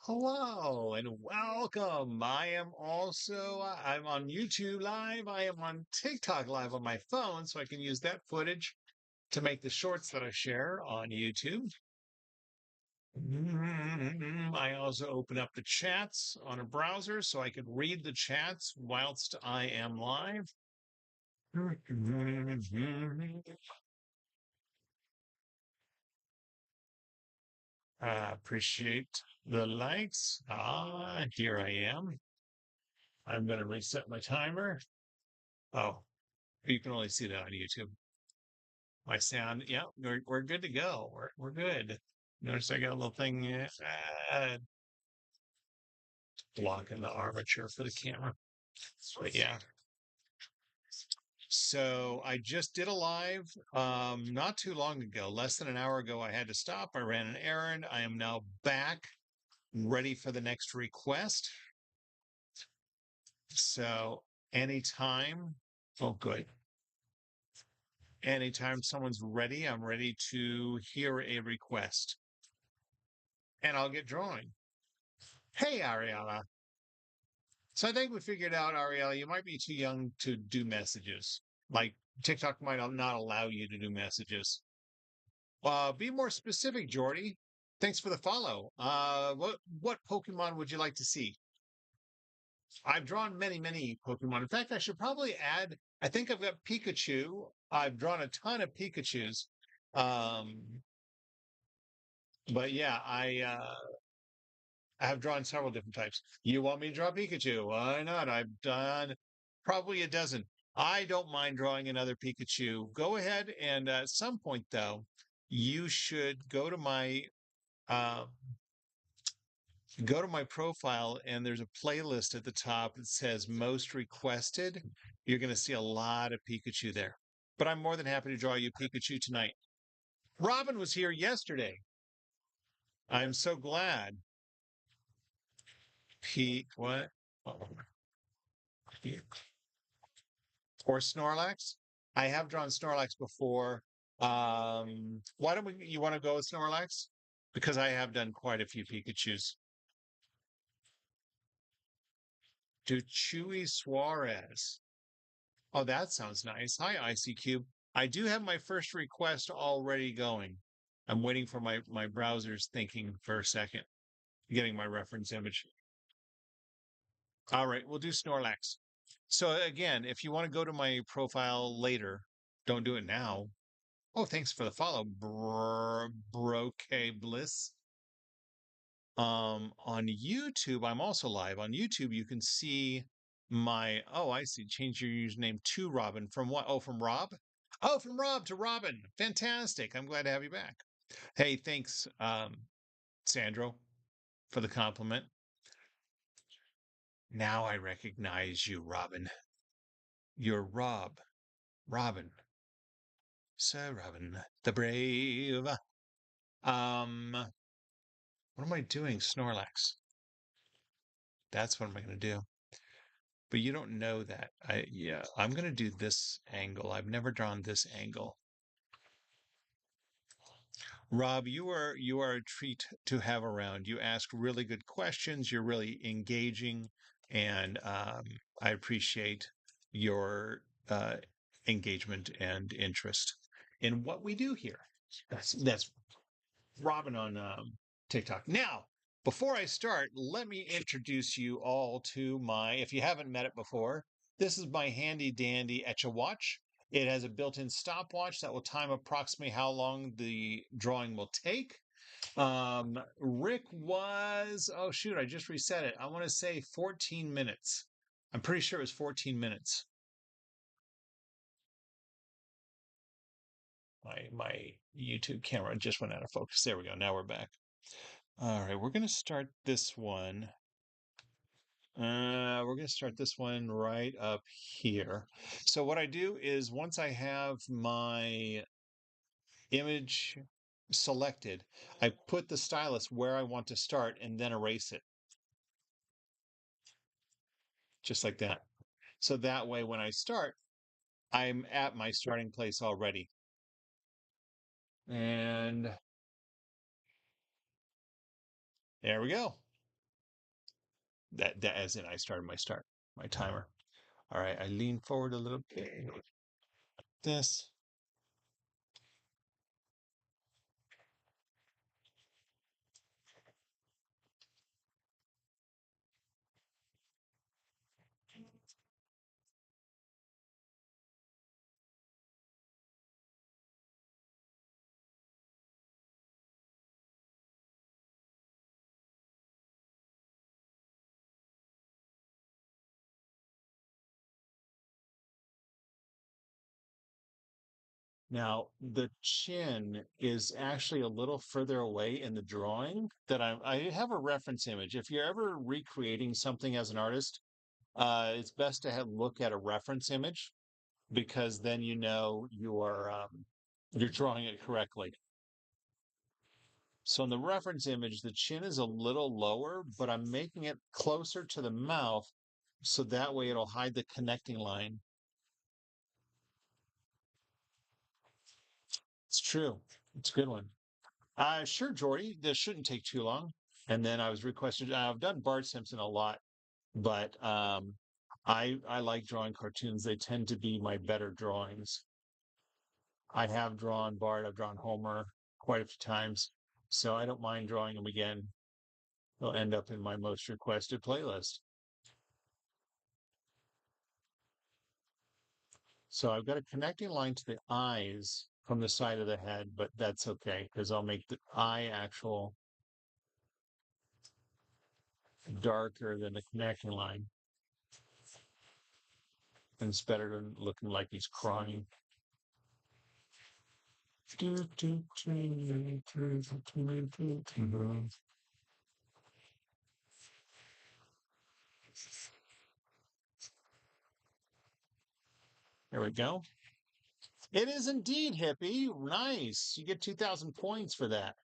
Hello and welcome. I'm on YouTube Live. I am on TikTok Live on my phone, so I can use that footage to make the shorts that I share on YouTube. I also open up the chats on a browser so I can read the chats whilst I am live. Appreciate the likes. Here I am. I'm going to reset my timer. Oh, you can only see that on YouTube. My sound, yeah, we're good to go. We're good. Notice I got a little thing blocking the armature for the camera. But yeah. So I just did a live not too long ago, less than an hour ago. I had to stop. I ran an errand. I am now back, ready for the next request. So anytime, oh good. Anytime someone's ready, I'm ready to hear a request. And I'll get drawing. Hey, Ariella. So I think we figured out, Ariella, you might be too young to do messages. Like TikTok might not allow you to do messages. Be more specific, Jordy. Thanks for the follow. What Pokemon would you like to see? I've drawn many Pokemon. In fact, I should probably add. I think I've got Pikachu. I've drawn a ton of Pikachu's. Um, but yeah, I have drawn several different types. You want me to draw Pikachu? Why not? I've done probably a dozen. I don't mind drawing another Pikachu. Go ahead and at some point though, you should uh, go to my profile and there's a playlist at the top that says most requested. You're going to see a lot of Pikachu there. But I'm more than happy to draw you Pikachu tonight. Robin was here yesterday. I'm so glad. What? Oh, or Snorlax. I have drawn Snorlax before. Why don't you want to go with Snorlax? Because I have done quite a few Pikachus. To Chewy Suarez. Oh, that sounds nice. Hi, Icy Cube. I do have my first request already going. I'm waiting for my browser's thinking for a second, getting my reference image. All right, we'll do Snorlax. So again, if you want to go to my profile later, don't do it now. Oh, thanks for the follow, Broke Bliss. On YouTube, I'm also live. On YouTube, you can see oh, I see. Change your username to Robin. From what? Oh, from Rob? Oh, from Rob to Robin. Fantastic. I'm glad to have you back. Hey, thanks, Sandro, for the compliment. Now I recognize you, Robin. You're Robin. Sir Robin, the brave. What am I doing? Snorlax. That's what am I going to do. But you don't know that. Yeah, I'm going to do this angle. I've never drawn this angle. Rob, you are a treat to have around. You ask really good questions. You're really engaging, and I appreciate your engagement and interest in what we do here. That's Robin on TikTok. Now, before I start, let me introduce you all to if you haven't met it before, this is my handy dandy Etch A Watch. It has a built-in stopwatch that will time approximately how long the drawing will take. Rick was, oh shoot, I just reset it. I want to say 14 minutes. I'm pretty sure it was 14 minutes. My YouTube camera just went out of focus. There we go. Now we're back. All right, we're going to start this one. We're going to start this one right up here. So what I do is once I have my image selected, I put the stylus where I want to start and then erase it. Just like that. So that way when I start, I'm at my starting place already. And there we go. That as in I started my timer. All right, I lean forward a little bit. This. Now, the chin is actually a little further away in the drawing that I have a reference image. If you're ever recreating something as an artist, it's best to have look at a reference image because then you know you're drawing it correctly. So in the reference image, the chin is a little lower, but I'm making it closer to the mouth so that way it'll hide the connecting line. It's true. It's a good one. Sure, Jordy. This shouldn't take too long. And then I was requested. I've done Bart Simpson a lot, but I like drawing cartoons. They tend to be my better drawings. I have drawn Bart. I've drawn Homer quite a few times, so I don't mind drawing them again. They'll end up in my most requested playlist. So I've got a connecting line to the eyes from the side of the head, but that's okay because I'll make the eye actual darker than the connecting line. And it's better than looking like he's crying. There we go. It is indeed hippie. Nice. You get 2,000 points for that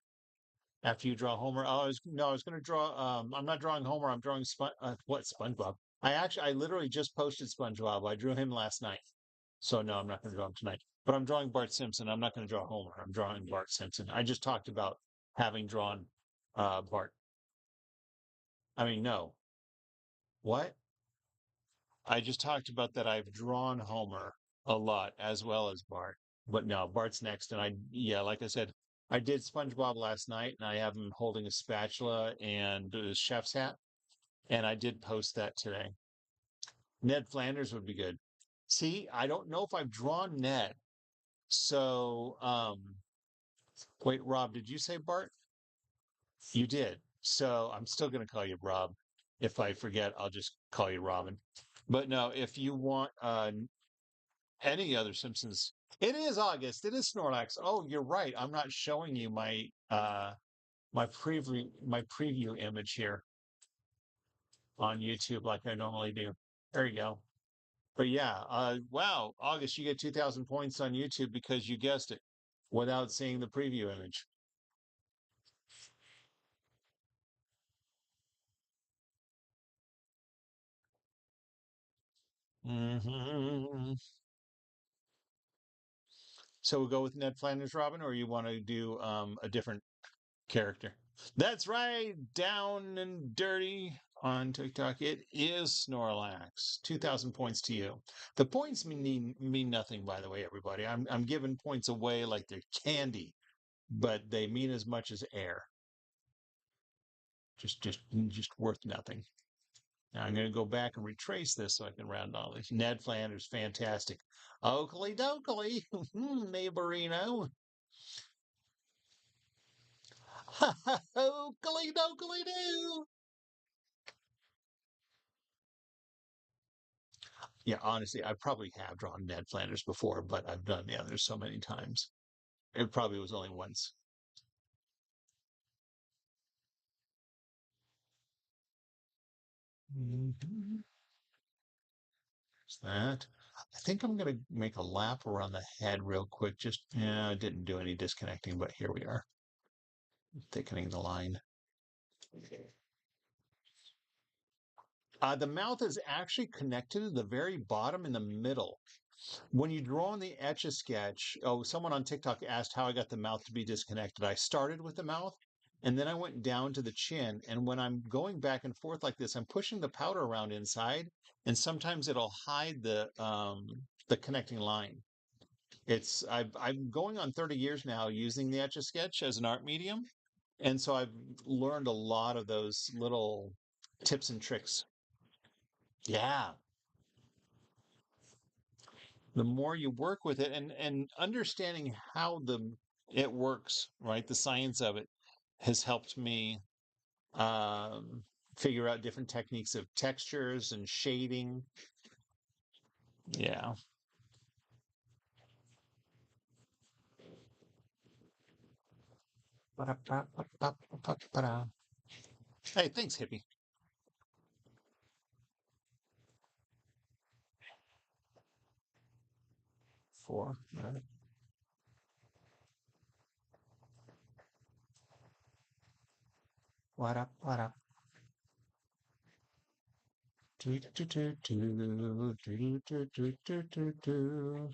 after you draw Homer. Oh, I was going to draw. I'm not drawing Homer. I'm drawing SpongeBob. I literally just posted SpongeBob. I drew him last night. So no, I'm not going to draw him tonight. But I'm drawing Bart Simpson. I'm not going to draw Homer. I'm drawing Bart Simpson. I just talked about having drawn Bart. I mean, no. What? I just talked about that I've drawn Homer a lot as well as Bart. But no, Bart's next. And yeah, like I said, I did SpongeBob last night and I have him holding a spatula and a chef's hat. And I did post that today. Ned Flanders would be good. See, I don't know if I've drawn Ned. So, wait, Rob, did you say Bart? You did. So I'm still going to call you Rob. If I forget, I'll just call you Robin. But no, if you want any other Simpsons. It is August. It is Snorlax. Oh, you're right. I'm not showing you my preview image here on YouTube like I normally do. There you go. But yeah, wow, August, you get 2,000 points on YouTube because you guessed it without seeing the preview image. Hmm. So we'll go with Ned Flanders, Robin, or you want to do a different character? That's right. Down and dirty on TikTok. It is Snorlax. 2,000 points to you. The points mean nothing, by the way, everybody. I'm giving points away like they're candy, but they mean as much as air. Just worth nothing. Now I'm going to go back and retrace this so I can round all these. Ned Flanders, fantastic. Oakley dokley, neighborino. Oakley dokley do. Yeah, honestly, I probably have drawn Ned Flanders before, but I've done the others so many times. It probably was only once. Mhm. That. I think I'm going to make a lap around the head real quick. Just, yeah, I didn't do any disconnecting, but here we are, thickening the line. The mouth is actually connected to the very bottom in the middle. When you draw on the Etch A Sketch, oh, someone on TikTok asked how I got the mouth to be disconnected. I started with the mouth, And then I went down to the chin. And when I'm going back and forth like this, I'm pushing the powder around inside, and sometimes it'll hide the connecting line. I'm going on 30 years now using the Etch A Sketch as an art medium, and so I've learned a lot of those little tips and tricks. Yeah, the more you work with it and understanding how the it works, right? The science of it has helped me um, figure out different techniques of textures and shading. Yeah. Hey, thanks, hippie. Four. All right. What up? What up? Do, do, do, do, do, do, do, do, do, do.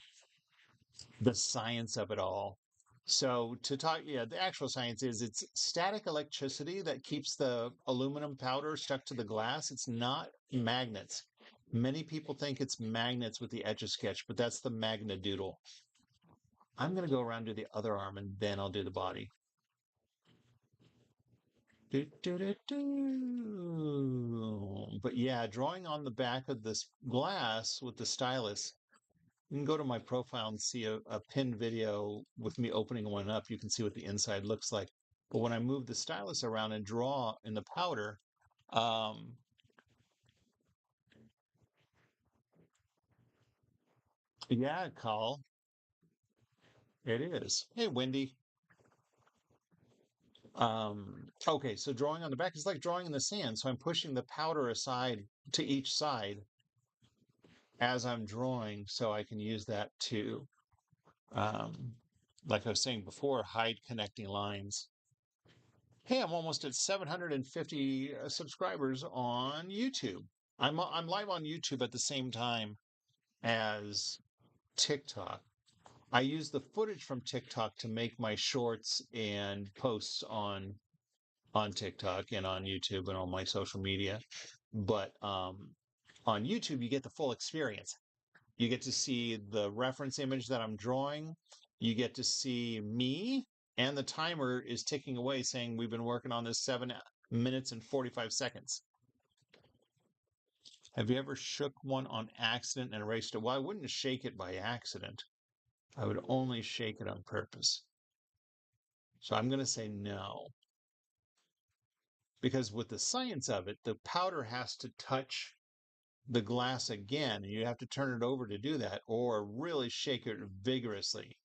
The science of it all. So to talk, yeah, the actual science is it's static electricity that keeps the aluminum powder stuck to the glass. It's not magnets. Many people think it's magnets with the Etch A Sketch, but that's the magnadoodle. I'm going to go around to the other arm and then I'll do the body. Do, do, do, do. But yeah, drawing on the back of this glass with the stylus, you can go to my profile and see a pinned video with me opening one up. You can see what the inside looks like. But when I move the stylus around and draw in the powder, um, yeah, Carl, it is. Hey, Wendy. Okay, so drawing on the back is like drawing in the sand. So I'm pushing the powder aside to each side as I'm drawing, so I can use that to, um, like I was saying before, hide connecting lines. Hey, I'm almost at 750 subscribers on YouTube. I'm live on YouTube at the same time as TikTok. I use the footage from TikTok to make my shorts and posts on TikTok and on YouTube and on my social media. But on YouTube, you get the full experience. You get to see the reference image that I'm drawing. You get to see me, and the timer is ticking away saying we've been working on this 7 minutes and 45 seconds. Have you ever shook one on accident and erased it? Well, I wouldn't shake it by accident. I would only shake it on purpose. So I'm going to say no. Because with the science of it, the powder has to touch the glass again, and you have to turn it over to do that, or really shake it vigorously.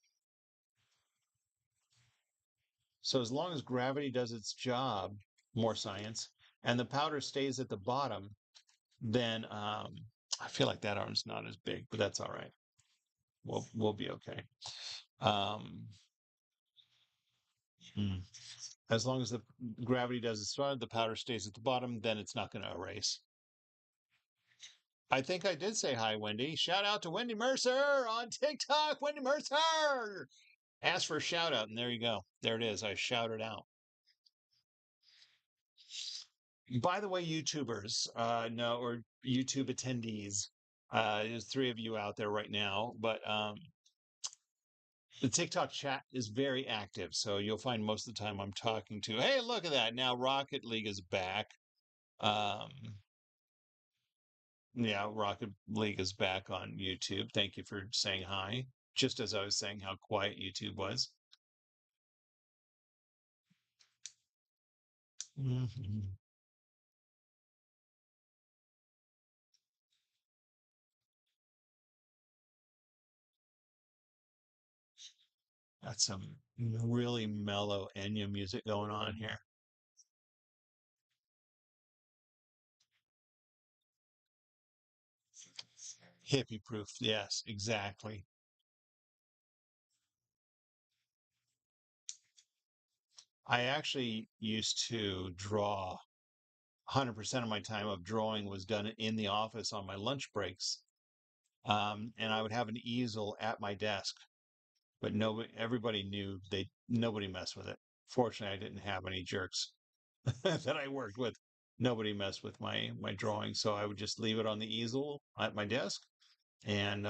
So as long as gravity does its job, more science, and the powder stays at the bottom, then I feel like that arm's not as big, but that's all right. We'll be okay. Um, hmm. As long as the gravity does its job, the powder stays at the bottom, then it's not going to erase. I think I did say hi, Wendy. Shout out to Wendy Mercer on TikTok. Wendy Mercer. Ask for a shout out, and there you go. There it is. I shouted out. By the way, YouTubers, no, or YouTube attendees, there's three of you out there right now, but the TikTok chat is very active. So you'll find most of the time I'm talking to, hey, look at that. Now Rocket League is back. Um, yeah, Rocket League is back on YouTube. Thank you for saying hi. Just as I was saying how quiet YouTube was. Mhm. Got some really mellow Enya music going on here. Hippie proof. Yes, exactly. I actually used to draw 100% of my time of drawing was done in the office on my lunch breaks. And I would have an easel at my desk, but nobody, everybody knew nobody messed with it. Fortunately, I didn't have any jerks that I worked with. Nobody messed with my drawing, so I would just leave it on the easel at my desk and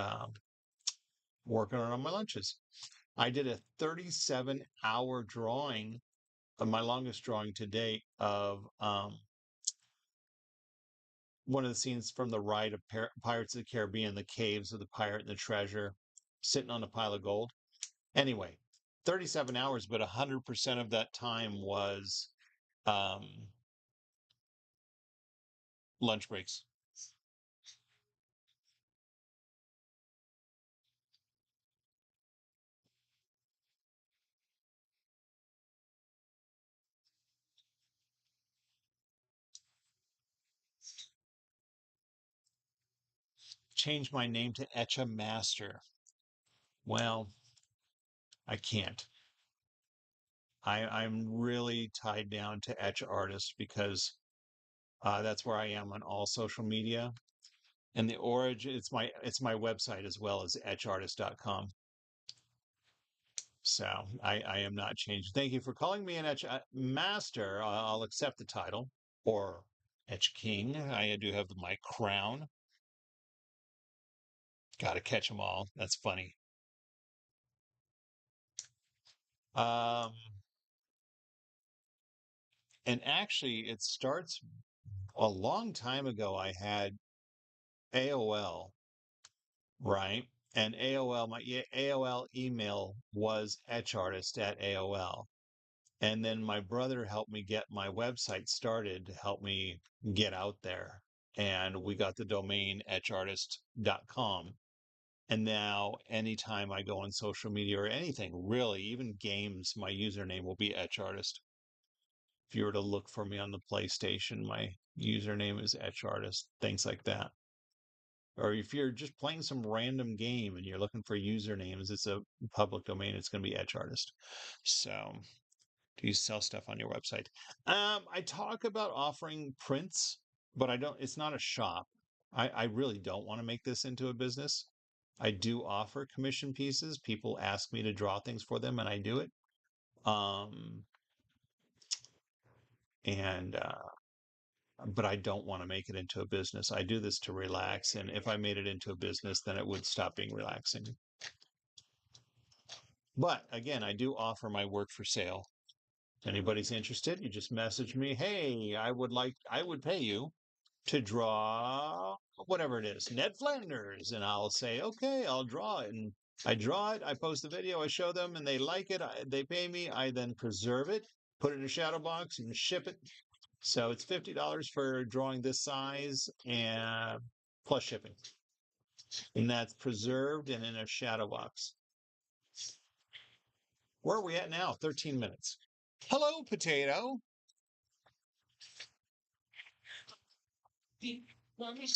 working on my lunches. I did a 37-hour drawing, my longest drawing to date, of one of the scenes from the ride of Pirates of the Caribbean, the caves of the pirate and the treasure, sitting on a pile of gold. Anyway, 37 hours, but 100% of that time was um, lunch breaks. Change my name to Etch A Master. Well, I can't. I'm really tied down to Etch Artist because that's where I am on all social media. And the origin, it's my website as well as etchartist.com. So I am not changed. Thank you for calling me an Etch Master. I'll accept the title, or Etch King. I do have my crown. Got to catch them all. That's funny. Um, and actually, it starts a long time ago. I had AOL, right? And AOL, my AOL email was etchartist at AOL. And then my brother helped me get my website started to help me get out there. And we got the domain etchartist.com. And now anytime I go on social media or anything, really, even games, my username will be etchartist. If you were to look for me on the PlayStation, my username is etchartist, things like that. Or if you're just playing some random game and you're looking for usernames, it's a public domain, it's going to be etchartist. So do you sell stuff on your website? I talk about offering prints, but I don't, it's not a shop. I really don't want to make this into a business. I do offer commission pieces. People ask me to draw things for them and I do it. Um, and but I don't want to make it into a business. I do this to relax. And if I made it into a business, then it would stop being relaxing. But again, I do offer my work for sale. If anybody's interested, you just message me. Hey, I would pay you to draw whatever it is, Ned Flanders. And I'll say, okay, I'll draw it. And I draw it, I post the video, I show them, and they like it. They pay me. I then preserve it, put it in a shadow box, and ship it. So it's $50 for drawing this size and plus shipping. And that's preserved and in a shadow box. Where are we at now? 13 minutes. Hello, potato.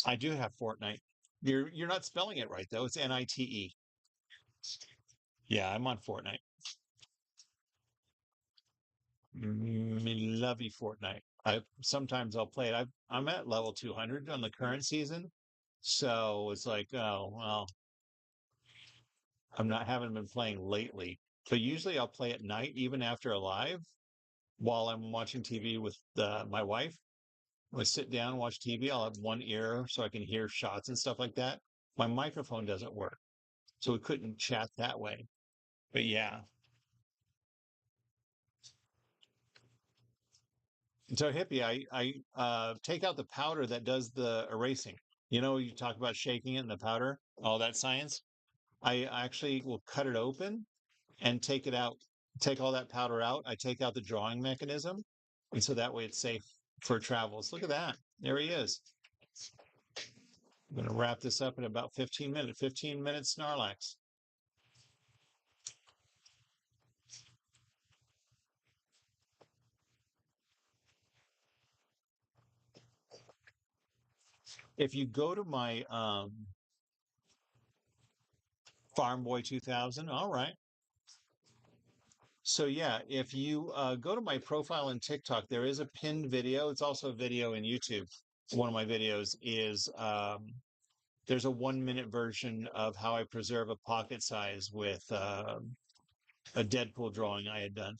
I do have Fortnite. You're not spelling it right though. It's Nite. Yeah, I'm on Fortnite. Lovey Fortnite. I sometimes I'll play it. I'm at level 200 on the current season, so it's like, oh well, I'm not haven't been playing lately. But usually I'll play at night, even after a live, while I'm watching TV with my wife. When I sit down and watch TV, I'll have one ear so I can hear shots and stuff like that. My microphone doesn't work, so we couldn't chat that way. But yeah, so hippie, I take out the powder that does the erasing. You know, you talk about shaking it in the powder, all that science. I actually will cut it open and take it out, take all that powder out. I take out the drawing mechanism, and so that way it's safe for travels. Look at that. There he is. I'm going to wrap this up in about 15 minutes. 15 minutes Snorlax. If you go to my Farm Boy 2000, all right. So yeah, if you go to my profile in TikTok, there is a pinned video. It's also a video in YouTube. One of my videos is there's a 1 minute version of how I preserve a pocket size with a Deadpool drawing I had done.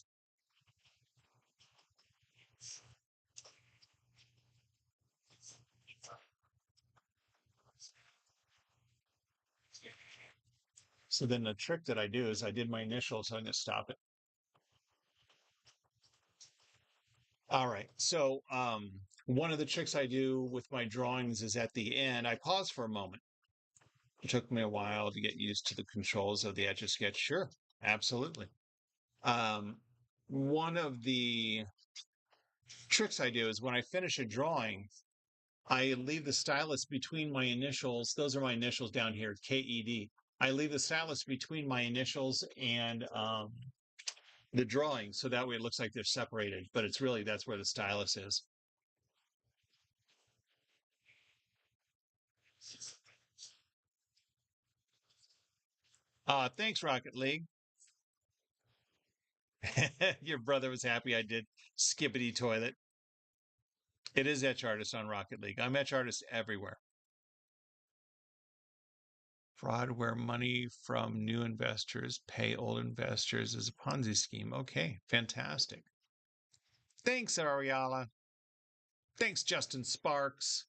So then the trick that I do is I did my initials, so I'm going to stop it. All right. So one of the tricks I do with my drawings is at the end, I pause for a moment. It took me a while to get used to the controls of the Etch A Sketch. Sure, absolutely. Um, one of the tricks I do is when I finish a drawing, I leave the stylus between my initials. Those are my initials down here, KED. I leave the stylus between my initials and the drawing, so that way it looks like they're separated, but it's really that's where the stylus is. Thanks, Rocket League. Your brother was happy I did Skippity Toilet. It is Etch Artist on Rocket League. I'm Etch Artist everywhere. Fraud where money from new investors pay old investors is a Ponzi scheme. Okay, fantastic. Thanks, Ariala. Thanks, Justin Sparks.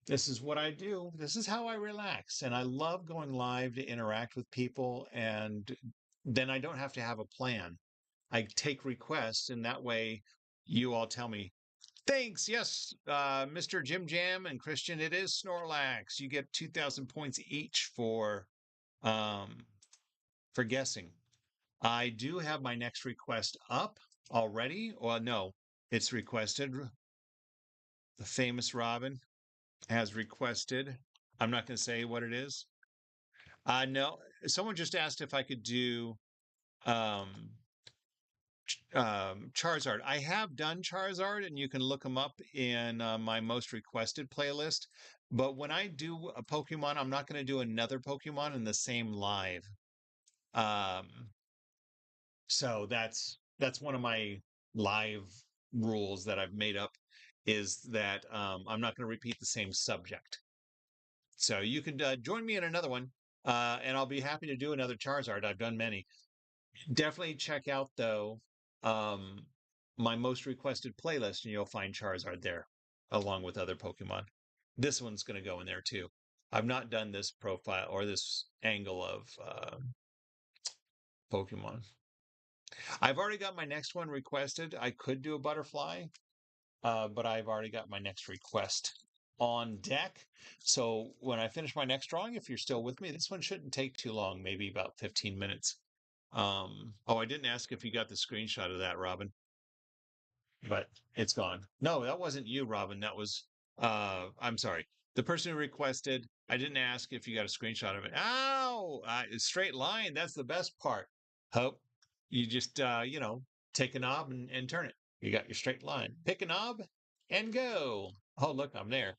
This is what I do. This is how I relax. And I love going live to interact with people. And then I don't have to have a plan. I take requests, and that way you all tell me, thanks. Yes, Mr. Jim Jam and Christian, it is Snorlax. You get 2,000 points each um, for guessing. I do have my next request up already. Well, no, it's requested. The famous Robin has requested. I'm not going to say what it is. No, someone just asked if I could do um, Charizard. I have done Charizard, and you can look them up in my most requested playlist. But when I do a Pokemon, I'm not going to do another Pokemon in the same live. Um, so that's one of my live rules that I've made up is that I'm not going to repeat the same subject. So you can join me in another one, and I'll be happy to do another Charizard. I've done many. Definitely check out though um, my most requested playlist, and you'll find Charizard there, along with other Pokemon. This one's going to go in there too. I've not done this profile or this angle of Pokemon. I've already got my next one requested. I could do a butterfly, but I've already got my next request on deck. So when I finish my next drawing, if you're still with me, this one shouldn't take too long, maybe about 15 minutes. Oh, I didn't ask if you got the screenshot of that, Robin, but it's gone. No, that wasn't you, Robin. That was, I'm sorry. The person who requested, I didn't ask if you got a screenshot of it. Ow! Straight line. That's the best part. Hope you just, take a knob and turn it. You got your straight line. Pick a knob and go. Oh, look, I'm there.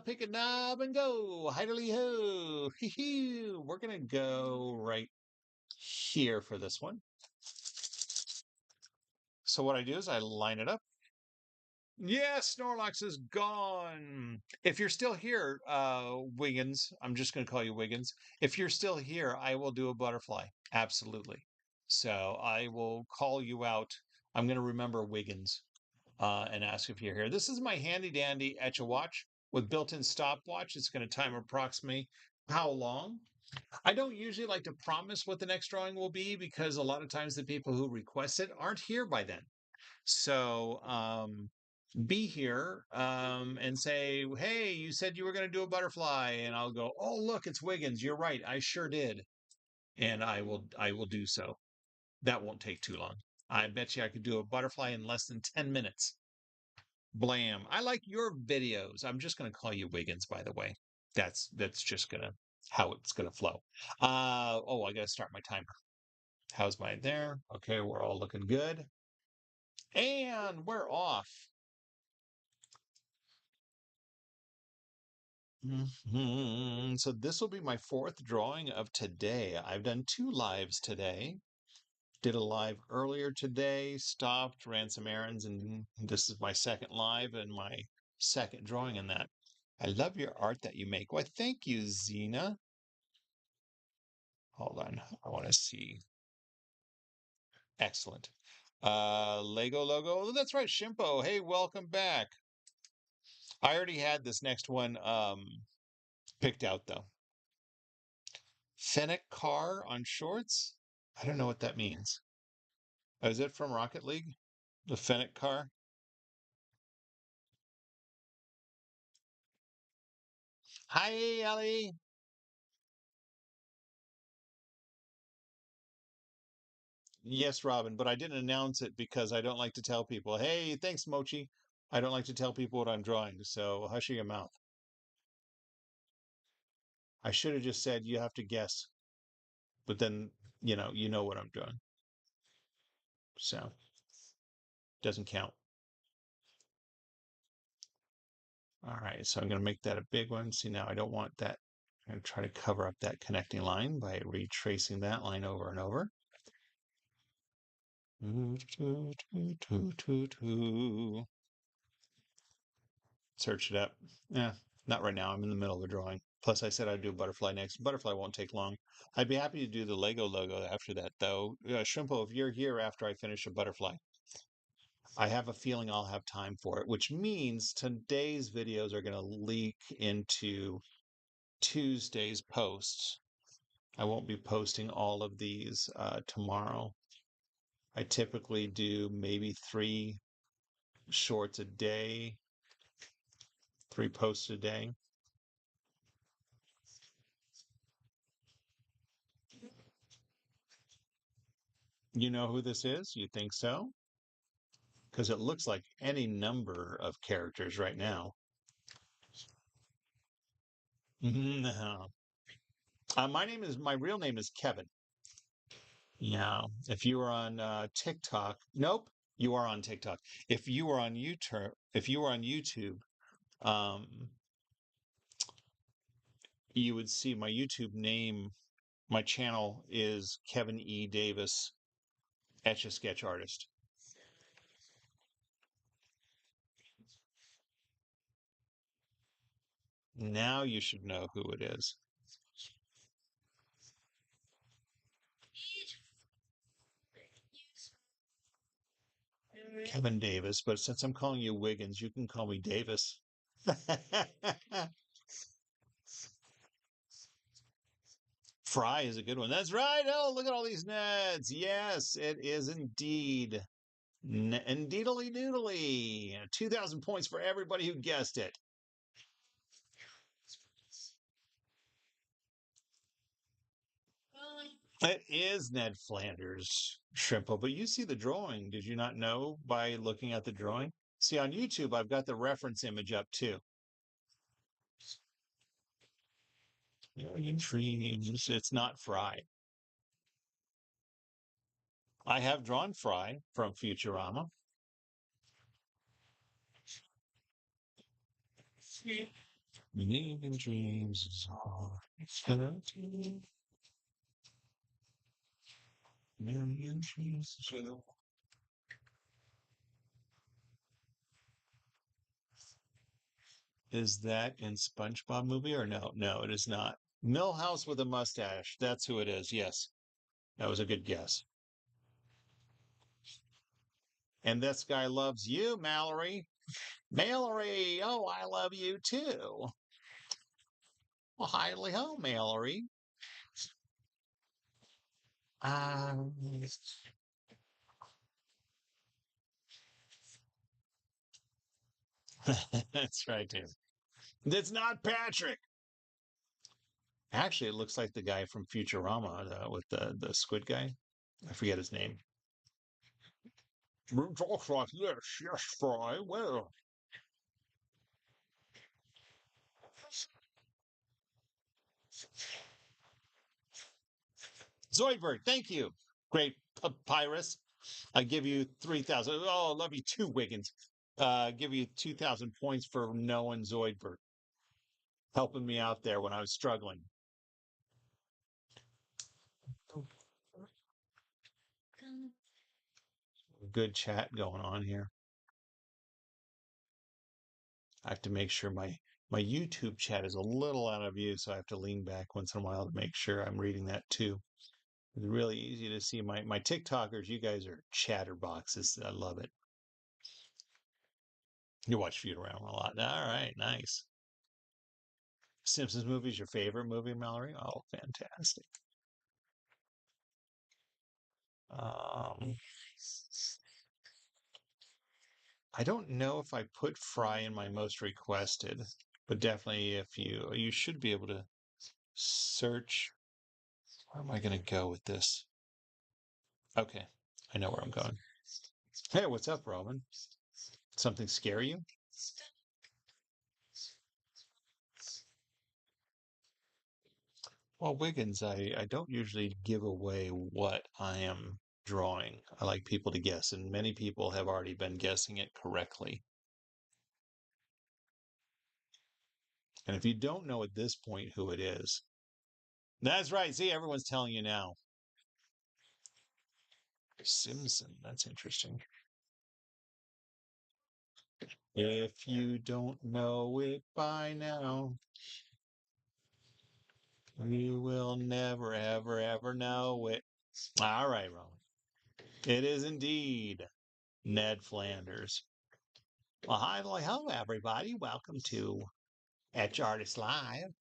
Pick a knob and go. Hidely ho. We're going to go right here for this one. So what I do is I line it up. Yes, Snorlax is gone. If you're still here, Wiggins, I'm just going to call you Wiggins. If you're still here, I will do a butterfly. Absolutely. So I will call you out. I'm going to remember Wiggins and ask if you're here. This is my handy dandy Etch a Watch with built-in stopwatch. It's going to time approximately how long. I don't usually like to promise what the next drawing will be because a lot of times the people who request it aren't here by then. So be here and say, "Hey, you said you were going to do a butterfly," and I'll go, "Oh, look, it's Wiggins. You're right. I sure did," and I will do so. That won't take too long. I bet you I could do a butterfly in less than 10 minutes. Blam. I like your videos. I'm just going to call you Wiggins, by the way. That's just gonna how it's gonna flow. Oh, I gotta start my timer. How's my there? Okay, we're all looking good. And we're off. So this will be my fourth drawing of today. I've done two lives today. Did a live earlier today, stopped, ran some errands, and this is my second live and my second drawing in that. I love your art that you make. Why, thank you, Zena. Hold on. I want to see. Excellent. Lego logo. Oh, that's right, Shimpo. Hey, welcome back. I already had this next one picked out though. Fennec car on shorts? I don't know what that means. Oh, is it from Rocket League? The Fennec car? Hi, Ellie. Yes, Robin, but I didn't announce it because I don't like to tell people, hey, thanks, Mochi. I don't like to tell people what I'm drawing, so hush your mouth. I should have just said you have to guess, but then, you know what I'm doing. So, doesn't count. All right, so I'm going to make that a big one. See, now I don't want that. I'm going to try to cover up that connecting line by retracing that line over and over. Search it up. Yeah, not right now. I'm in the middle of a drawing. Plus, I said I'd do butterfly next. Butterfly won't take long. I'd be happy to do the Lego logo after that, though. Shrimpo, if you're here after I finish a butterfly, I have a feeling I'll have time for it, which means today's videos are going to leak into Tuesday's posts. I won't be posting all of these tomorrow. I typically do maybe 3 shorts a day, 3 posts a day. You know who this is? You think so? Because it looks like any number of characters right now. No. My real name is Kevin. Yeah. If you were on TikTok, nope, you are on TikTok. If you were on YouTube, um, you would see my YouTube name. My channel is Kevin E. Davis, Etch A Sketch artist. Now you should know who it is. Kevin Davis, but since I'm calling you Wiggins, you can call me Davis. Fry is a good one. That's right. Oh, look at all these Neds. Yes, it is indeed. Indeedly doodly. 2,000 points for everybody who guessed it. It is Ned Flanders, Shrimpo, but you see the drawing. Did you not know by looking at the drawing? See, on YouTube, I've got the reference image up too. Million dreams. It's not Fry. I have drawn Fry from Futurama. Million dreams is all it's gonna take. Million dreams is all. Is that in SpongeBob movie or no? No, it is not. Millhouse with a mustache. That's who it is. Yes, that was a good guess. And this guy loves you, Mallory. Mallory, oh, I love you too. Well, highly ho, Mallory. Um, that's right, too. That's not Patrick. Actually, it looks like the guy from Futurama with the squid guy. I forget his name. Talks like this, yes, Fry. Well, Zoidberg, thank you. Great Papyrus. I give you 3,000. Oh, I love you too, Wiggins. Give you 2,000 points for knowing Zoidberg, helping me out there when I was struggling. Good chat going on here. I have to make sure my YouTube chat is a little out of view, so I have to lean back once in a while to make sure I'm reading that too. It's really easy to see my TikTokers. You guys are chatterboxes. I love it. You watch Futurama a lot. All right, nice. Simpsons movie is your favorite movie, Mallory? Oh, fantastic. Um, I don't know if I put Fry in my most requested, but definitely if you should be able to search. Where am I going to go with this? Okay, I know where I'm going. Hey, what's up, Roman? Something scare you? Well, Wiggins, I don't usually give away what I am drawing. I like people to guess, and many people have already been guessing it correctly. And if you don't know at this point who it is, that's right. See, everyone's telling you now. Simpson. That's interesting. If you don't know it by now, you will never, ever, ever know it. All right, Roman. It is indeed Ned Flanders. Well, hi, hello, everybody. Welcome to Etch Artist Live.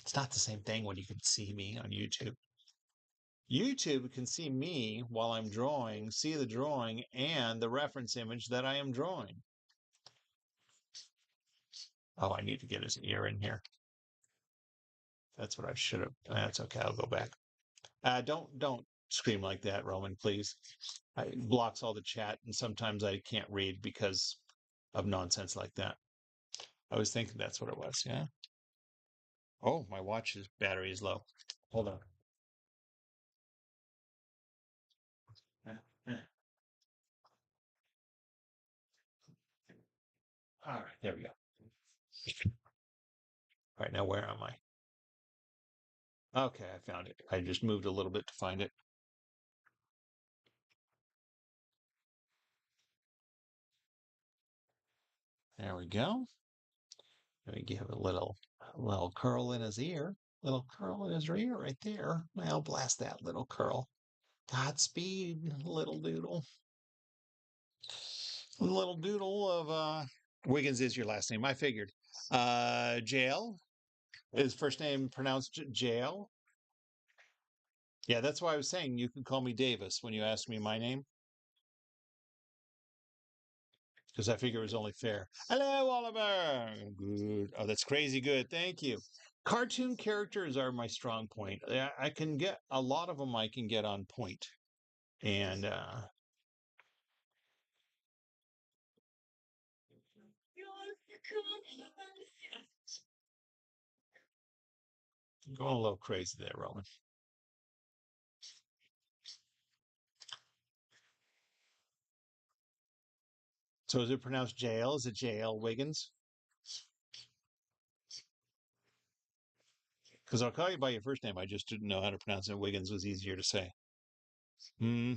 It's not the same thing when you can see me on YouTube. YouTube can see me while I'm drawing, see the drawing and the reference image that I am drawing. Oh, I need to get his ear in here. That's what I should have. That's okay. I'll go back. Don't scream like that, Roman, please. It blocks all the chat, and sometimes I can't read because of nonsense like that. I was thinking that's what it was. Yeah. Oh, my watch's battery is low. Hold on. All right, there we go. All right, now where am I? Okay, I found it. I just moved a little bit to find it. There we go. Let me give a little curl in his ear. Little curl in his ear right there. I'll blast that little curl. Godspeed, little doodle. Little doodle of Wiggins is your last name. I figured. Jail. His first name pronounced Jail. Yeah, that's why I was saying you can call me Davis when you ask me my name, because I figure it was only fair. Hello, Oliver. Good. Oh, that's crazy good. Thank you. Cartoon characters are my strong point. I can get a lot of them. I can get on point, and going a little crazy there, Roman. So is it pronounced jail? Is it jail, Wiggins? Because I'll call you by your first name. I just didn't know how to pronounce it. Wiggins was easier to say. Hmm.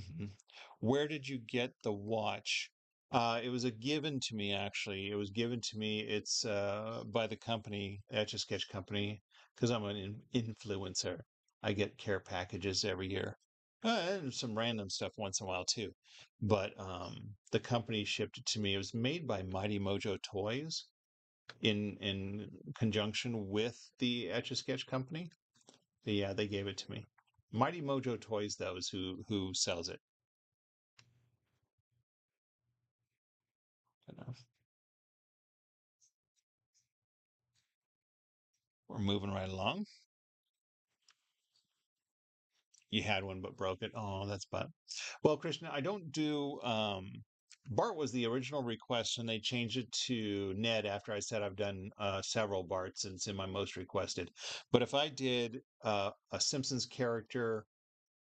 Where did you get the watch? It was a given to me, actually. It was given to me. It's by the company, Etch A Sketch company, because I'm an influencer. I get care packages every year, and some random stuff once in a while too. But the company shipped it to me. It was made by Mighty Mojo Toys in conjunction with the Etch A Sketch company. Yeah, they gave it to me. Mighty Mojo Toys, though, is who sells it. You know, we're moving right along. You had one but broke it. Oh, that's bad. Well, Krishna, I don't do Bart was the original request and they changed it to Ned after I said I've done several Barts and it's in my most requested. But if I did a Simpsons character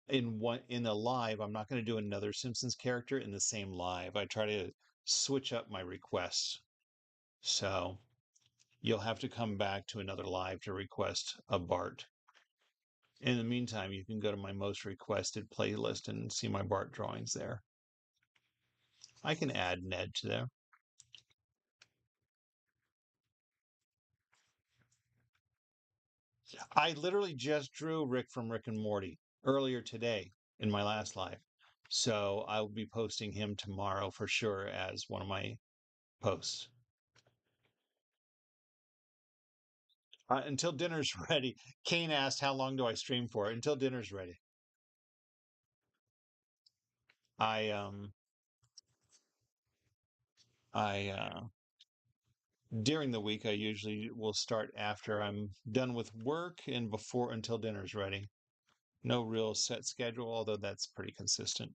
in a live, I'm not going to do another Simpsons character in the same live. I try to switch up my requests. So you'll have to come back to another live to request a Bart. In the meantime, you can go to my most requested playlist and see my Bart drawings there. I can add Ned to there. I literally just drew Rick from Rick and Morty earlier today in my last live. So I will be posting him tomorrow for sure as one of my posts. Until dinner's ready. Kane asked, "How long do I stream for?" Until dinner's ready. I I during the week I usually will start after I'm done with work and before until dinner's ready. No real set schedule, although that's pretty consistent.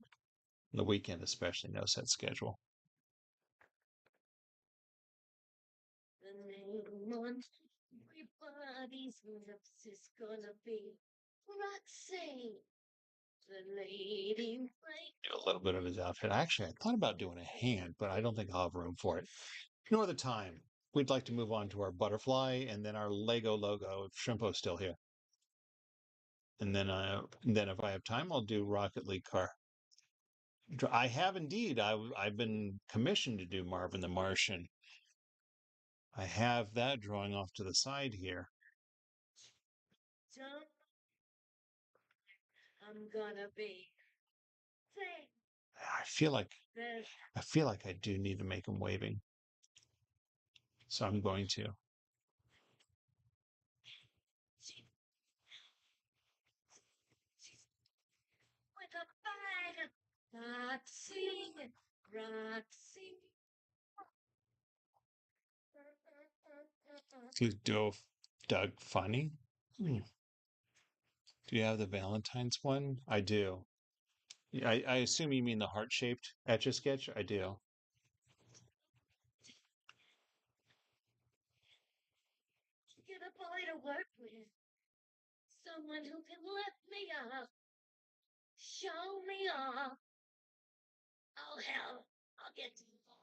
The weekend especially, no set schedule. The name on everybody's lips is gonna be Roxy, the lady. Do a little bit of his outfit. Actually, I thought about doing a hand, but I don't think I'll have room for it. Nor the time. We'd like to move on to our butterfly and then our Lego logo if Shrimpo's still here. And then if I have time, I'll do Rocket League car. I have indeed. I've been commissioned to do Marvin the Martian. I have that drawing off to the side here. I'm gonna be. I feel like I do need to make him waving. So I'm going to. With a bag, Roxy, Roxy. Is Doug funny? Hmm. Do you have the Valentine's one? I do. I assume you mean the heart-shaped Etch A Sketch? I do. Get a boy to work with. Someone who can lift me up. Show me off. Oh, hell. I'll get to the boy.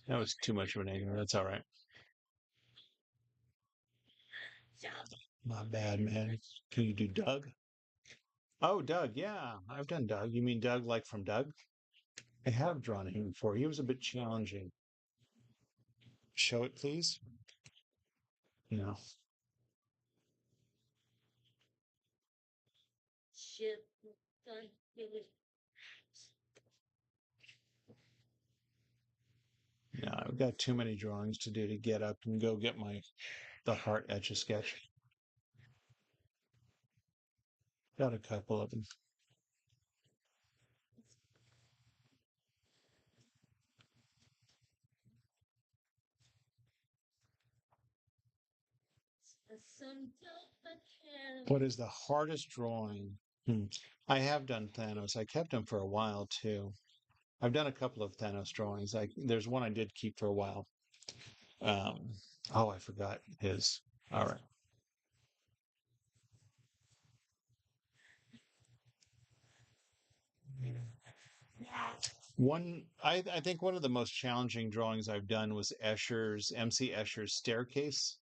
That was too much of an egg. That's all right. My bad, man. Can you do Doug? Oh, Doug. Yeah, I've done Doug. You mean Doug like from Doug? I have drawn him before. He was a bit challenging. Show it, please. No. Shit. No, I've got too many drawings to do to get up and go get the heart Etch A Sketch. Got a couple of them. What is the hardest drawing? Hmm. I have done Thanos. I kept him for a while too. I've done a couple of Thanos drawings. There's one I did keep for a while. Um, oh, I forgot his. All right. I think one of the most challenging drawings I've done was MC Escher's staircase.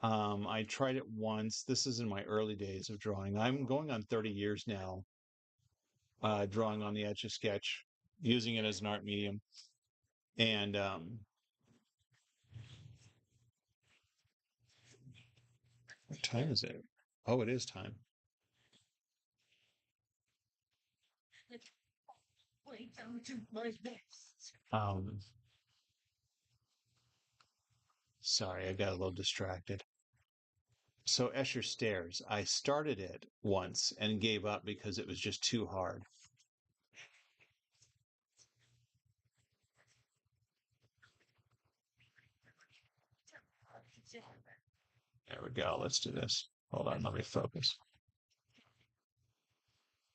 I tried it once. This is in my early days of drawing. I'm going on 30 years now, drawing on the Etch A Sketch, using it as an art medium. And what time is it? Oh, it is time. Um, Sorry, I got a little distracted. So Escher Stairs, I started it once and gave up because it was just too hard. There we go. Let's do this. Hold on, let me focus.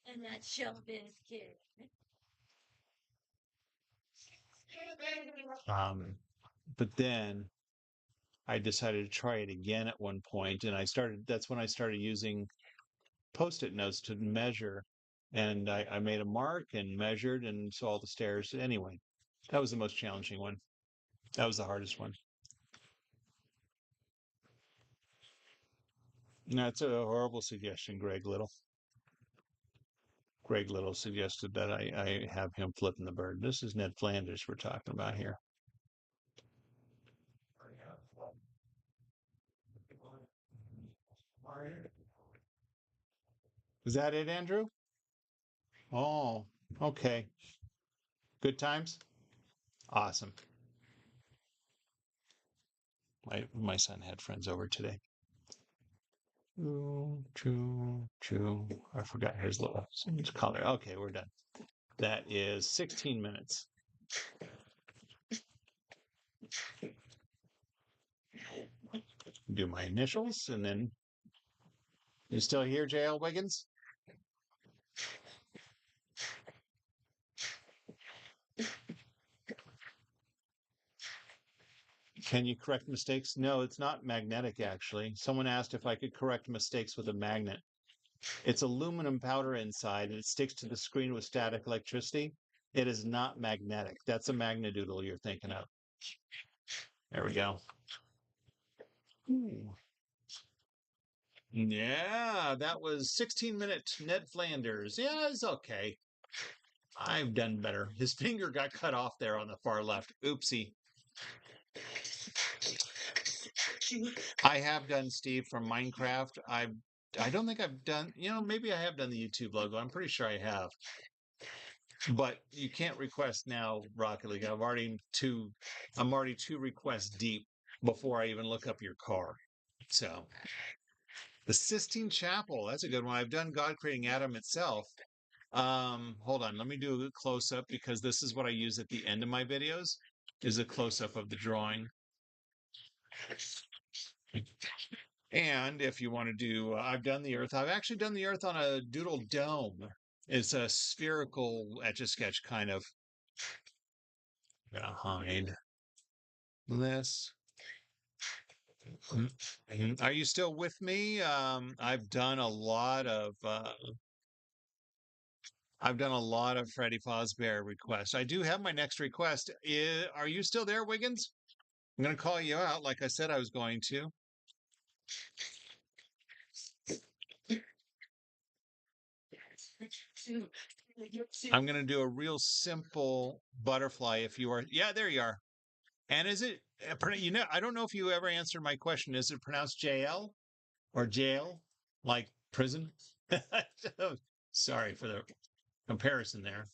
And that showbiz kid. But then I decided to try it again at one point, and that's when I started using Post-it notes to measure. And I made a mark and measured and saw all the stairs. Anyway, that was the most challenging one. That was the hardest one. That's a horrible suggestion, Greg Little. Greg Little suggested that I have him flipping the bird. This is Ned Flanders we're talking about here. Is that it, Andrew? Oh, okay. Good times? Awesome. My son had friends over today. Choo, choo, choo. I forgot his little color. Okay, we're done. That is 16 minutes. Do my initials and then you still here, JL Wiggins? Can you correct mistakes? No, it's not magnetic, actually. Someone asked if I could correct mistakes with a magnet. It's aluminum powder inside, and it sticks to the screen with static electricity. It is not magnetic. That's a magnadoodle you're thinking of. There we go. Ooh. Yeah, that was 16 minutes. Ned Flanders. Yeah, it's okay. I've done better. His finger got cut off there on the far left. Oopsie. I have done Steve from Minecraft. I don't think I've done, maybe I have done the YouTube logo. I'm pretty sure I have. But you can't request now, Rocket League. I'm already two requests deep before I even look up your car. So the Sistine Chapel, that's a good one. I've done God Creating Adam itself. Hold on, let me do a close up because this is what I use at the end of my videos is a close up of the drawing. And if you want to do, I've done the Earth. I've actually done the Earth on a doodle dome. It's a spherical Etch A Sketch kind of. I'm gonna hide this. Are you still with me? I've done a lot of Freddy Fazbear requests. I do have my next request. Are you still there, Wiggins? I'm going to call you out like I said I was going to. I'm going to do a real simple butterfly if you are. Yeah, there you are. And is it, I don't know if you ever answered my question. Is it pronounced JL or jail, like prison? Sorry for the comparison there.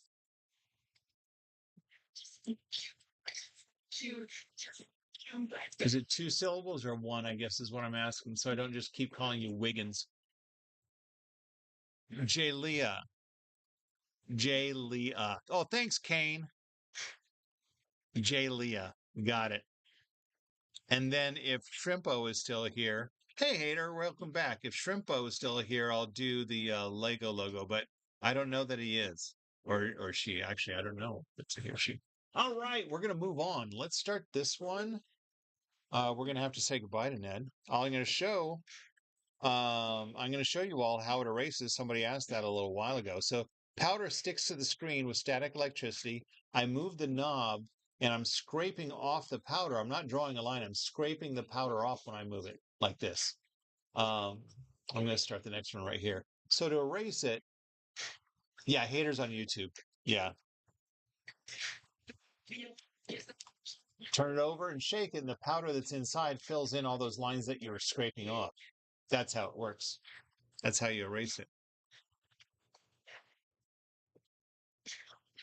Is it two syllables or one? I guess is what I'm asking. So I don't just keep calling you Wiggins. J. Leah. J. Leah. Oh, thanks, Kane. J. Leah. Got it. And then if Shrimpo is still here, hey, hater, welcome back. If Shrimpo is still here, I'll do the Lego logo, but I don't know that he is or she. Actually, I don't know if it's a he or she. All right, we're going to move on. Let's start this one. We're going to have to say goodbye to Ned. I'm going to show you all how it erases. Somebody asked that a little while ago. So powder sticks to the screen with static electricity. I move the knob and I'm scraping off the powder. I'm not drawing a line. I'm scraping the powder off when I move it like this. I'm going to start the next one right here. So to erase it, yeah, haters on YouTube. Yeah. Turn it over and shake it, and the powder that's inside fills in all those lines that you were scraping off. That's how it works. That's how you erase it.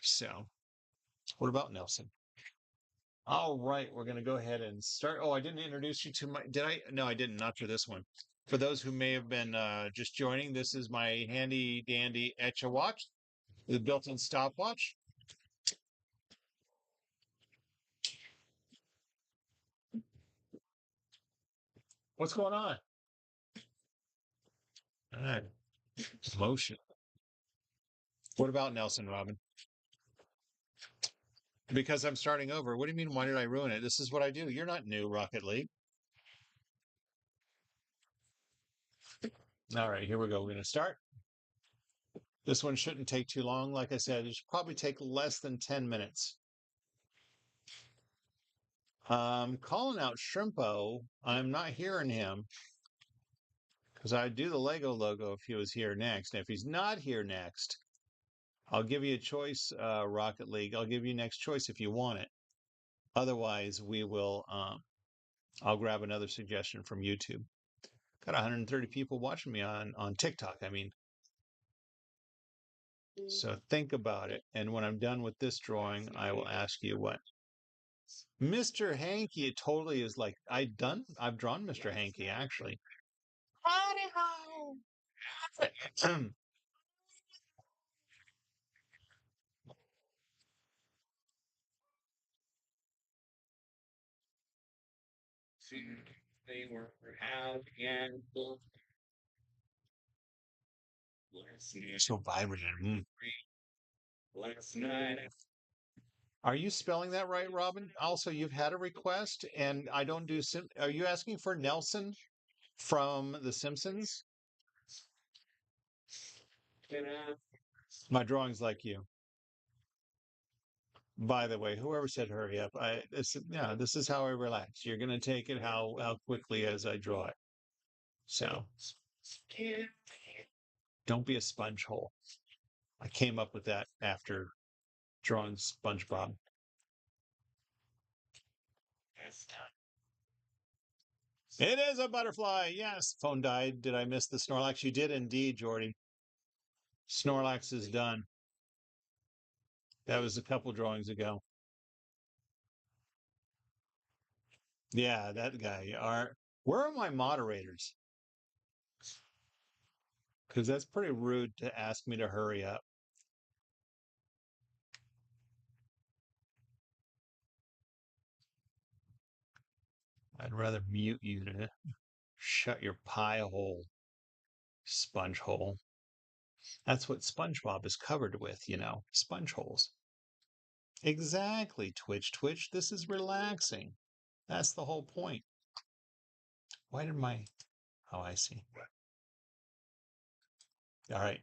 So, what about Nelson? All right, we're going to go ahead and start. Oh, I didn't introduce you to my. Did I? No, I didn't. Not for this one. For those who may have been just joining, this is my handy dandy Etch A watch, the built-in stopwatch. What's going on? All right, motion. What about Nelson Robin? Because I'm starting over. What do you mean? Why did I ruin it? This is what I do. You're not new, Rocket League. All right, here we go. We're going to start. This one shouldn't take too long. Like I said, it should probably take less than 10 minutes. Calling out Shrimpo. I'm not hearing him because I'd do the Lego logo if he was here next. And if he's not here next, I'll give you a choice, Rocket League. I'll give you next choice if you want it. Otherwise, we will. I'll grab another suggestion from YouTube. Got 130 people watching me on TikTok. I mean, so think about it. And when I'm done with this drawing, I will ask you what Mr. Hanky. It totally is like I've drawn Mr. Hanky actually. They were out and so vibrant. Last night. Are you spelling that right, Robin? Also, you've had a request, and I don't do. Are you asking for Nelson from The Simpsons? My drawing's like you. By the way, whoever said hurry up, this is how I relax. You're gonna take it how quickly as I draw it. So don't be a sponge hole. I came up with that after drawing SpongeBob. It is a butterfly. Yes. Phone died. Did I miss the Snorlax? You did indeed, Jordy. Snorlax is done. That was a couple drawings ago. Yeah, that guy. Where are my moderators? Because that's pretty rude to ask me to hurry up. I'd rather mute you to shut your pie hole, sponge hole. That's what SpongeBob is covered with, sponge holes. Exactly, Twitch. This is relaxing. That's the whole point. Why did Oh, I see. All right.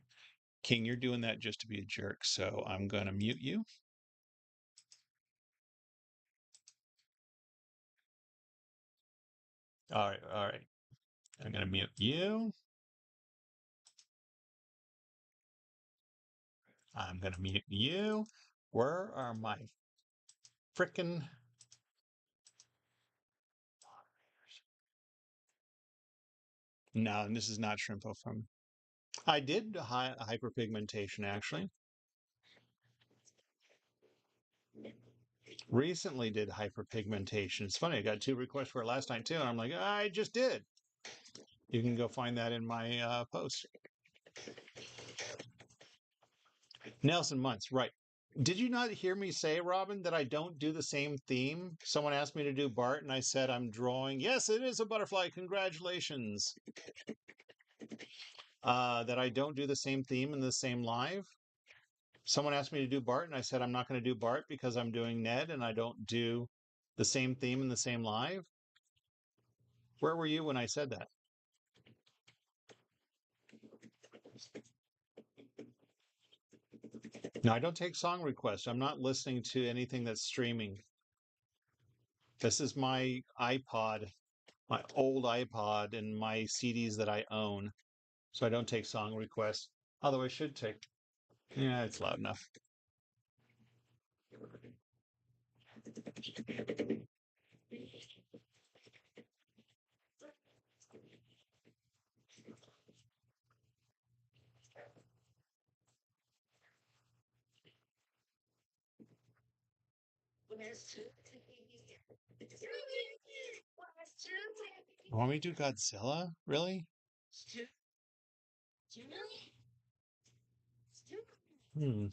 King, you're doing that just to be a jerk, so I'm going to mute you. All right. I'm going to mute you. I'm going to mute you. Where are my frickin' No, and this is not Shrimpo from. I did hyperpigmentation actually. Recently did hyperpigmentation. It's funny, I got 2 requests for it last night too, and I'm like, I just did. You can go find that in my post. Nelson Muntz, right. Did you not hear me say, Robin, that I don't do the same theme? Someone asked me to do Bart, and I said I'm drawing. Yes, it is a butterfly. Congratulations. That I don't do the same theme in the same live. Someone asked me to do Bart, and I said I'm not going to do Bart because I'm doing Ned, and I don't do the same theme in the same live. Where were you when I said that? No, I don't take song requests. I'm not listening to anything that's streaming. This is my iPod, my old iPod, and my CDs that I own. So I don't take song requests. Although I should take. Yeah, it's loud enough. Want me to do Godzilla? Really? Hmm.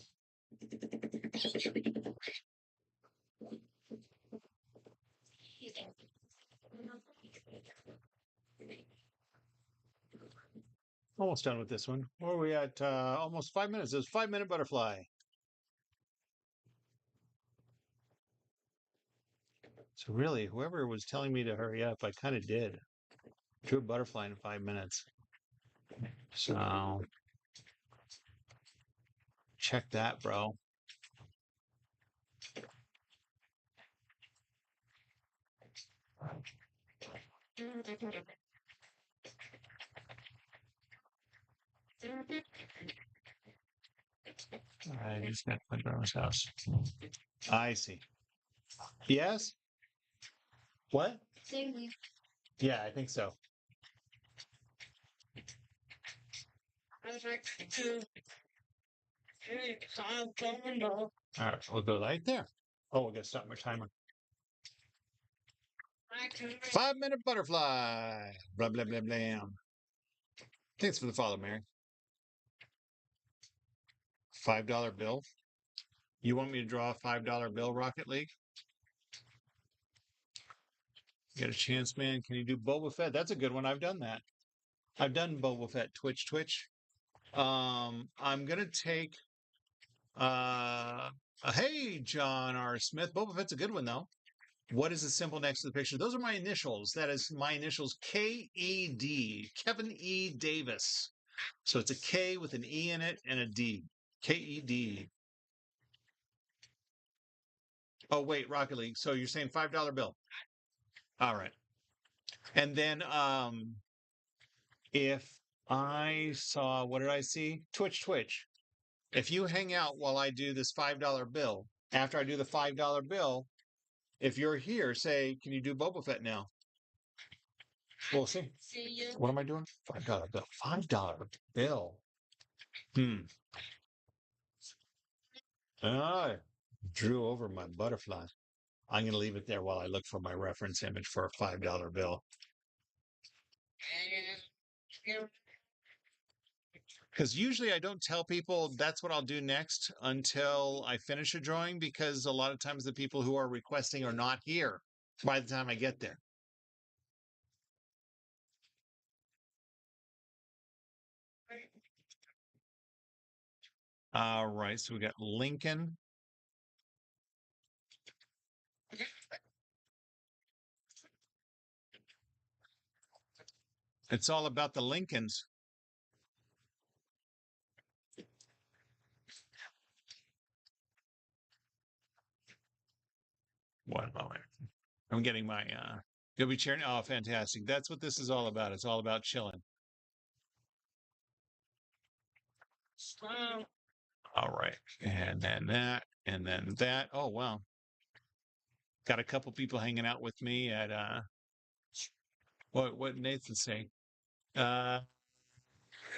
Almost done with this one. Where are we at? Almost 5 minutes. It was 5 minute butterfly. So really, whoever was telling me to hurry up, I kind of did. Drew a butterfly in 5 minutes. So check that, bro. I just got my grandma's house. I see. Yes? What? Yeah, I think so. All right, we'll go right there. Oh, we're gonna stop my timer. 5 minute butterfly. Blah blah blah blah. Thanks for the follow, Mary. $5 bill. You want me to draw a $5 bill, Rocket League? Get a chance, man. Can you do Boba Fett? That's a good one. I've done that. I've done Boba Fett Twitch. I'm gonna take hey, John R. Smith. Boba Fett's a good one though. What is the symbol next to the picture? Those are my initials. That is my initials, KED, Kevin E. Davis. So it's a K with an E in it and a D. KED. Oh, wait, Rocket League. So you're saying $5 bill. All right. And then if I saw, what did I see? Twitch. If you hang out while I do this $5 bill, after I do the $5 bill, if you're here, say, can you do Boba Fett now? We'll see. What am I doing? $5 bill. $5 bill. I drew over my butterfly. I'm going to leave it there while I look for my reference image for a $5 bill. Because usually I don't tell people that's what I'll do next until I finish a drawing, because a lot of times the people who are requesting are not here by the time I get there. All right, so we got Lincoln. It's all about the Lincolns. One moment. I'm getting my you'll be cheering. Oh, fantastic. That's what this is all about. It's all about chilling. All right. And then that, and then that. Oh, wow. Got a couple people hanging out with me at what Nathan saying? Uh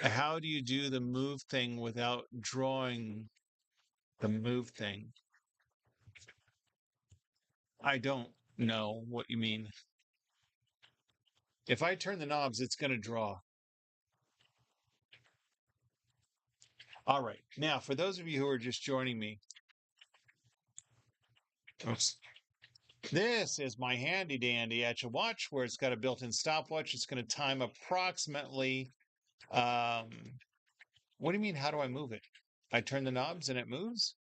how do you do the move thing without drawing the move thing? I don't know what you mean. If I turn the knobs, it's going to draw. All right. Now, for those of you who are just joining me, oops, this is my handy dandy Etch A watch where it's got a built-in stopwatch. It's going to time approximately. Um, what do you mean? How do I move it? I turn the knobs and it moves.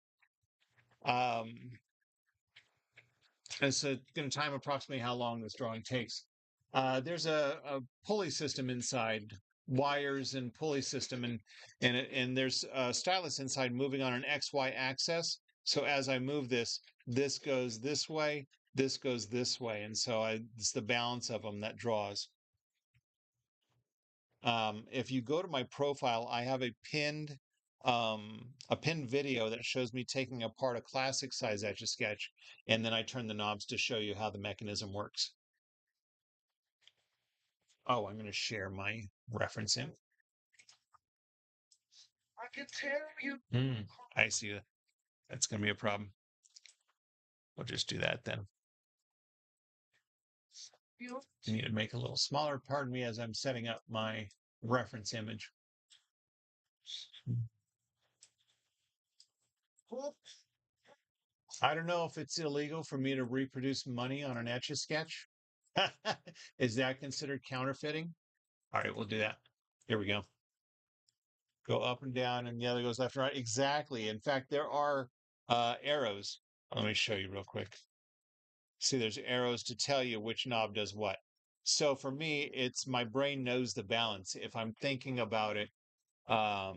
And so it's going to time approximately how long this drawing takes. There's a pulley system inside, wires and pulley system, and there's a stylus inside moving on an XY axis. So as I move this, this goes this way, this goes this way, and so it's the balance of them that draws. If you go to my profile, I have a pinned video that shows me taking apart a classic size Etch A Sketch, and then I turn the knobs to show you how the mechanism works. Oh, I'm going to share my referencing. I can tell you. I see that. That's going to be a problem. We'll just do that then. I need to make a little smaller. Pardon me as I'm setting up my reference image. I don't know if it's illegal for me to reproduce money on an Etch A Sketch. Is that considered counterfeiting? All right, we'll do that. Here we go. Go up and down, and the other goes left and right. Exactly. In fact, there are arrows. Let me show you real quick. See, there's arrows to tell you which knob does what. So for me, it's my brain knows the balance. If I'm thinking about it, I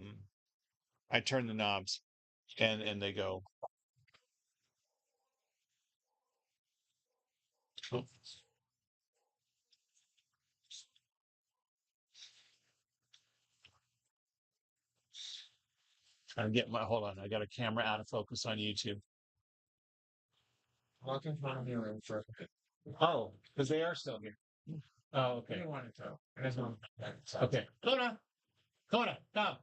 turn the knobs and they go. Oh, I'm getting my, hold on. I got a camera out of focus on YouTube. Walking from here in for oh, because they are still here. Oh, okay. I want to go. Okay. Kona, Kona, come.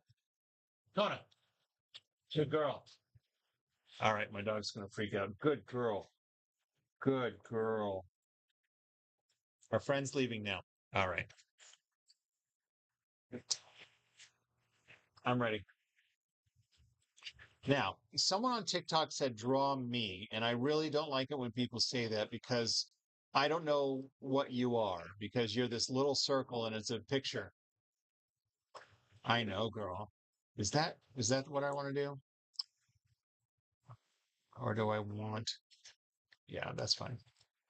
Kona, good girl. All right, my dog's going to freak out. Good girl. Good girl. Our friend's leaving now. All right. I'm ready. Now, someone on TikTok said, draw me. And I really don't like it when people say that because I don't know what you are because you're this little circle and it's a picture. I know, girl. Is that what I want to do? Or do I want? Yeah, that's fine.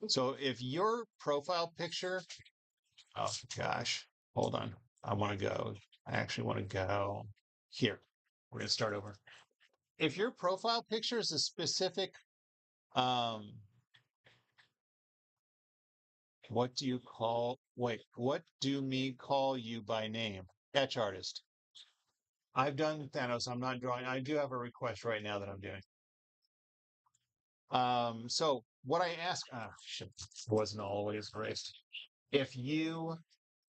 So if your profile picture, oh gosh, hold on. I want to go. I actually want to go here. We're going to start over. If your profile picture is a specific, um, what do you call, wait, what do me call you by name? Etch artist. I've done Thanos. I'm not drawing. I do have a request right now that I'm doing. So what I ask, shit, wasn't always erased. If you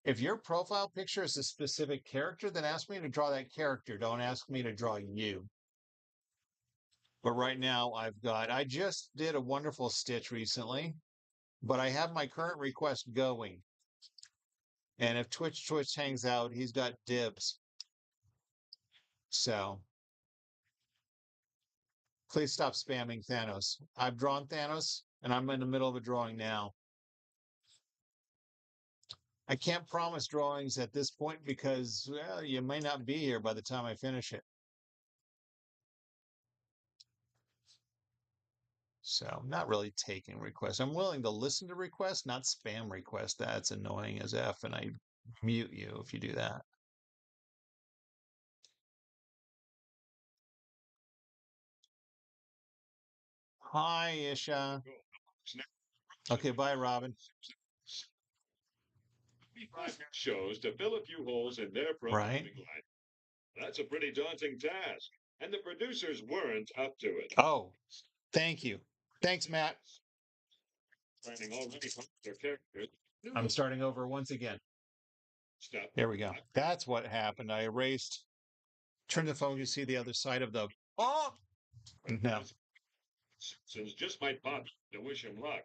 If your profile picture is a specific character, then ask me to draw that character. Don't ask me to draw you. But right now, I just did a wonderful stitch recently, but I have my current request going. And if Twitch hangs out, he's got dibs. So please stop spamming Thanos. I've drawn Thanos, and I'm in the middle of a drawing now. I can't promise drawings at this point because, well, you may not be here by the time I finish it. So I'm not really taking requests. I'm willing to listen to requests, not spam requests. That's annoying as F, and I mute you if you do that. Hi, Isha. Okay, bye, Robin. Shows to fill a few holes in their Right? programming line. That's a pretty daunting task, and the producers weren't up to it. Oh, thank you. Thanks, Matt. Finding already their characters. I'm starting over once again. Stuff. There we go. That's what happened. I erased. Turn the phone, you see the other side of the. Oh! No. Since just might pop to wish him luck.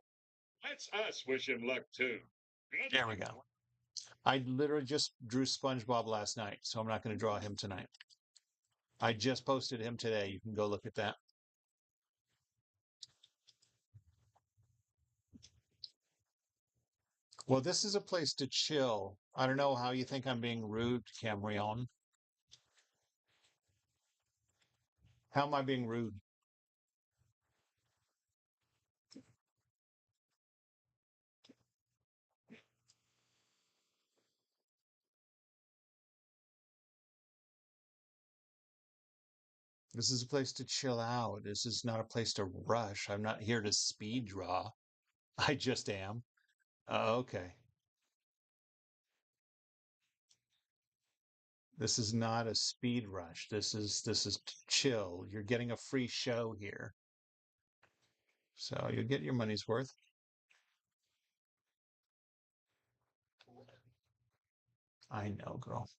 Let's us wish him luck too. There we go. I literally just drew SpongeBob last night, so I'm not going to draw him tonight. I just posted him today. You can go look at that. Well, this is a place to chill. I don't know how you think I'm being rude, Camrion. How am I being rude? This is a place to chill out. This is not a place to rush. I'm not here to speed draw. I just am. Okay. This is not a speed rush. This is chill. You're getting a free show here. So you'll get your money's worth. I know, girl.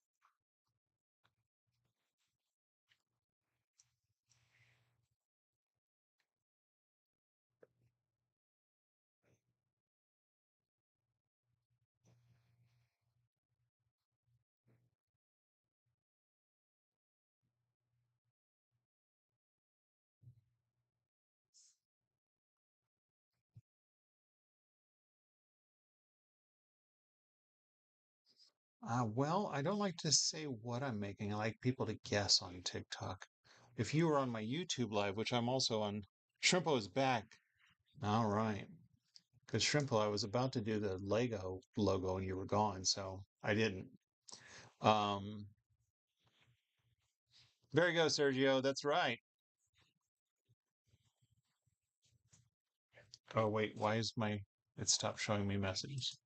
Well, I don't like to say what I'm making. I like people to guess on TikTok. If you were on my YouTube live, which I'm also on, Shrimpo is back. All right. Because Shrimpo, I was about to do the Lego logo and you were gone, so I didn't. Um, there you go, Sergio. That's right. Oh, wait. Why is it stopped showing me messages?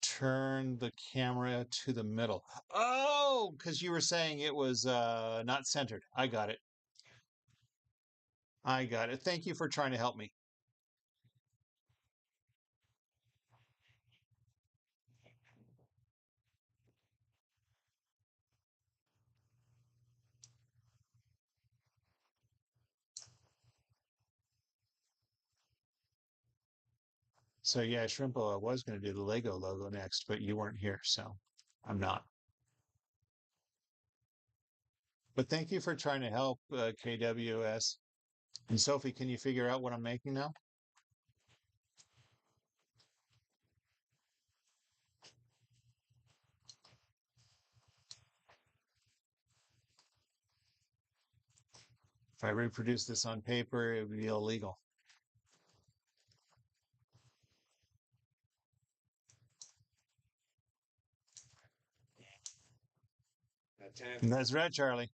Turn the camera to the middle. Oh, because you were saying it was not centered. I got it. I got it. Thank you for trying to help me. So yeah, Shrimpo, I was going to do the Lego logo next, but you weren't here, so I'm not. But thank you for trying to help, KWS. And Sophie, can you figure out what I'm making now? If I reproduce this on paper, it would be illegal. And that's right, Charlie.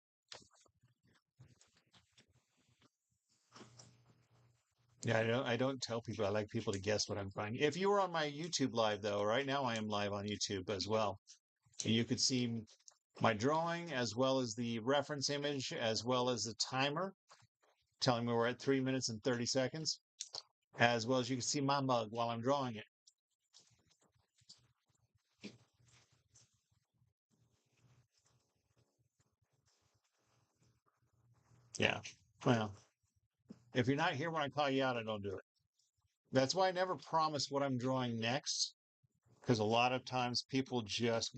Yeah, I don't tell people. I like people to guess what I'm finding. If you were on my YouTube live though, right now I am live on YouTube as well. You could see my drawing as well as the reference image as well as the timer telling me we're at 3 minutes and 30 seconds, as well as you can see my mug while I'm drawing it. Yeah. Well, if you're not here when I call you out, I don't do it. That's why I never promise what I'm drawing next, because a lot of times people just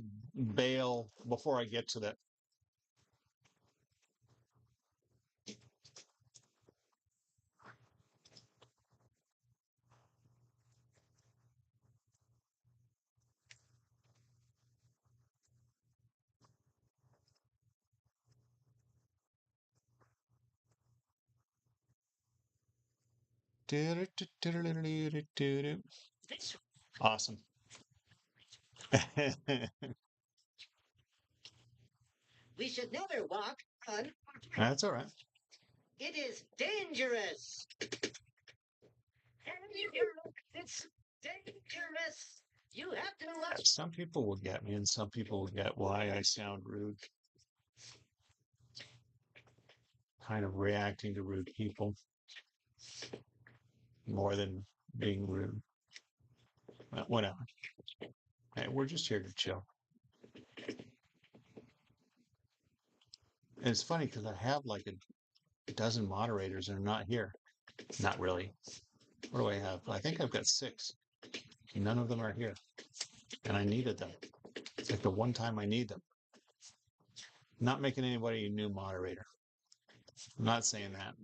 bail before I get to that. Awesome. We should never walk on. That's all right. It is dangerous. It's dangerous. You have to watch. Some people will get me, and some people will get why I sound rude. Kind of reacting to rude people more than being rude. But whatever. Hey, we're just here to chill. And it's funny because I have like a dozen moderators and they're not here. Not really. What do I have? I think I've got six. None of them are here. And I needed them. It's like the one time I need them. Not making anybody a new moderator. I'm not saying that.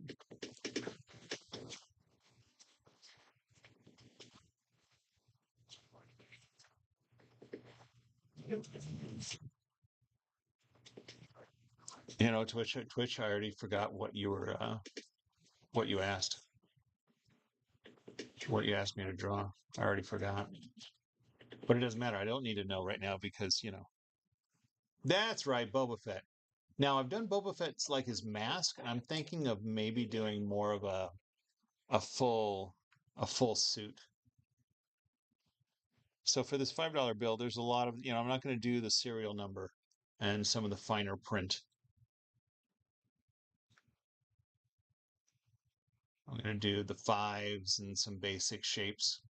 You know, Twitch. I already forgot what you asked. What you asked me to draw. I already forgot. But it doesn't matter. I don't need to know right now because that's right, Boba Fett. Now I've done Boba Fett's like his mask. I'm thinking of maybe doing more of a full a full suit. So for this $5 bill, there's a lot of I'm not going to do the serial number and some of the finer print. I'm going to do the fives and some basic shapes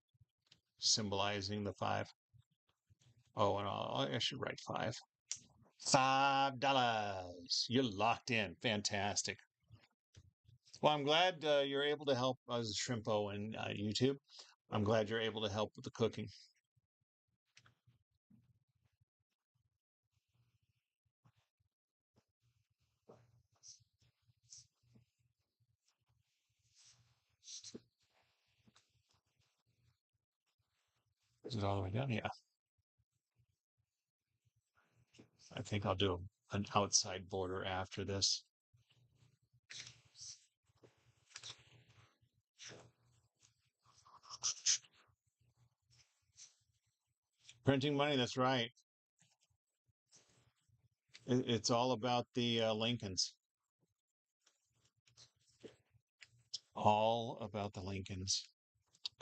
symbolizing the five. Oh, and I should write five. $5. You're locked in. Fantastic. Well, I'm glad you're able to help us, Shrimpo, and YouTube. I'm glad you're able to help with the cooking. Is it all the way down? Yeah. I think I'll do an outside border after this. Printing money, that's right. It's all about the Lincolns. All about the Lincolns.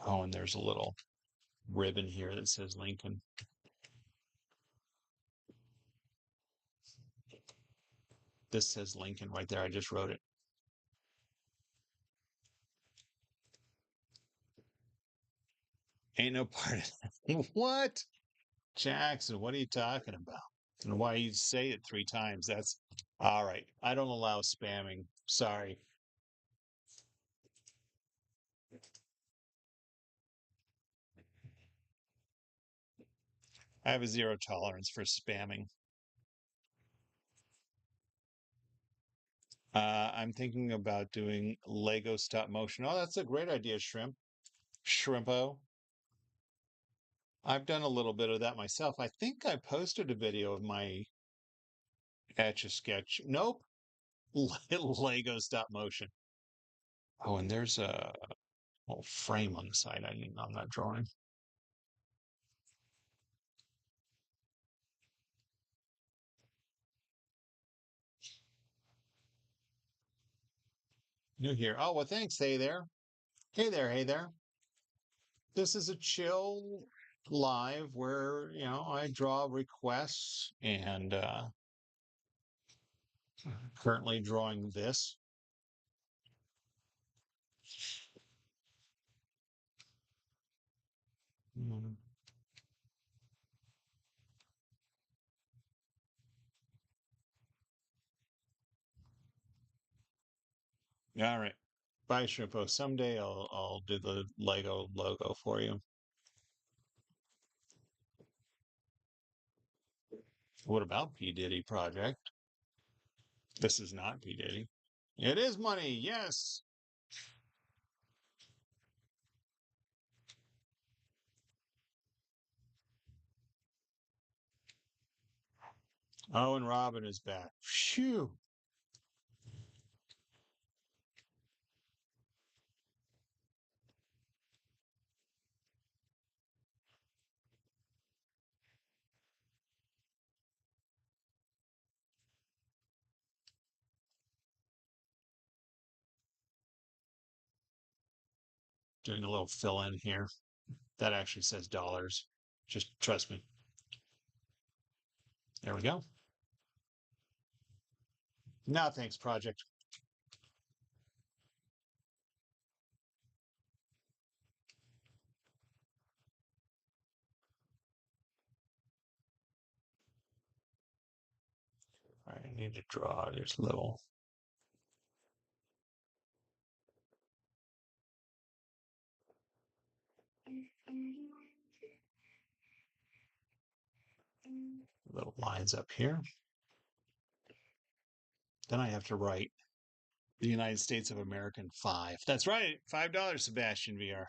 Oh, and there's a little ribbon here that says Lincoln. This says Lincoln right there. I just wrote it. Ain't no part of that. What? Jackson, what are you talking about? And why you say it three times? That's all right. I don't allow spamming. Sorry. I have a zero tolerance for spamming. I'm thinking about doing Lego stop motion. Oh, that's a great idea, Shrimp. Shrimpo. I've done a little bit of that myself. I think I posted a video of my Etch A Sketch. Nope. Lego stop motion. Oh, and there's a whole frame on the side. I didn't on that drawing. New here. Oh, well, thanks. Hey there. Hey there. Hey there. This is a chill live where, I draw requests and currently drawing this. Mm. All right. Bye, Shrimpo. Someday I'll do the Lego logo for you. What about P. Diddy Project? This is not P. Diddy. It is money, yes. Oh, and Robin is back. Phew. Doing a little fill in here. That actually says dollars. Just trust me. There we go. Now, thanks, project. All right, I need to draw. There's little. Little lines up here. Then I have to write the United States of American 5. That's right, $5, Sebastian VR.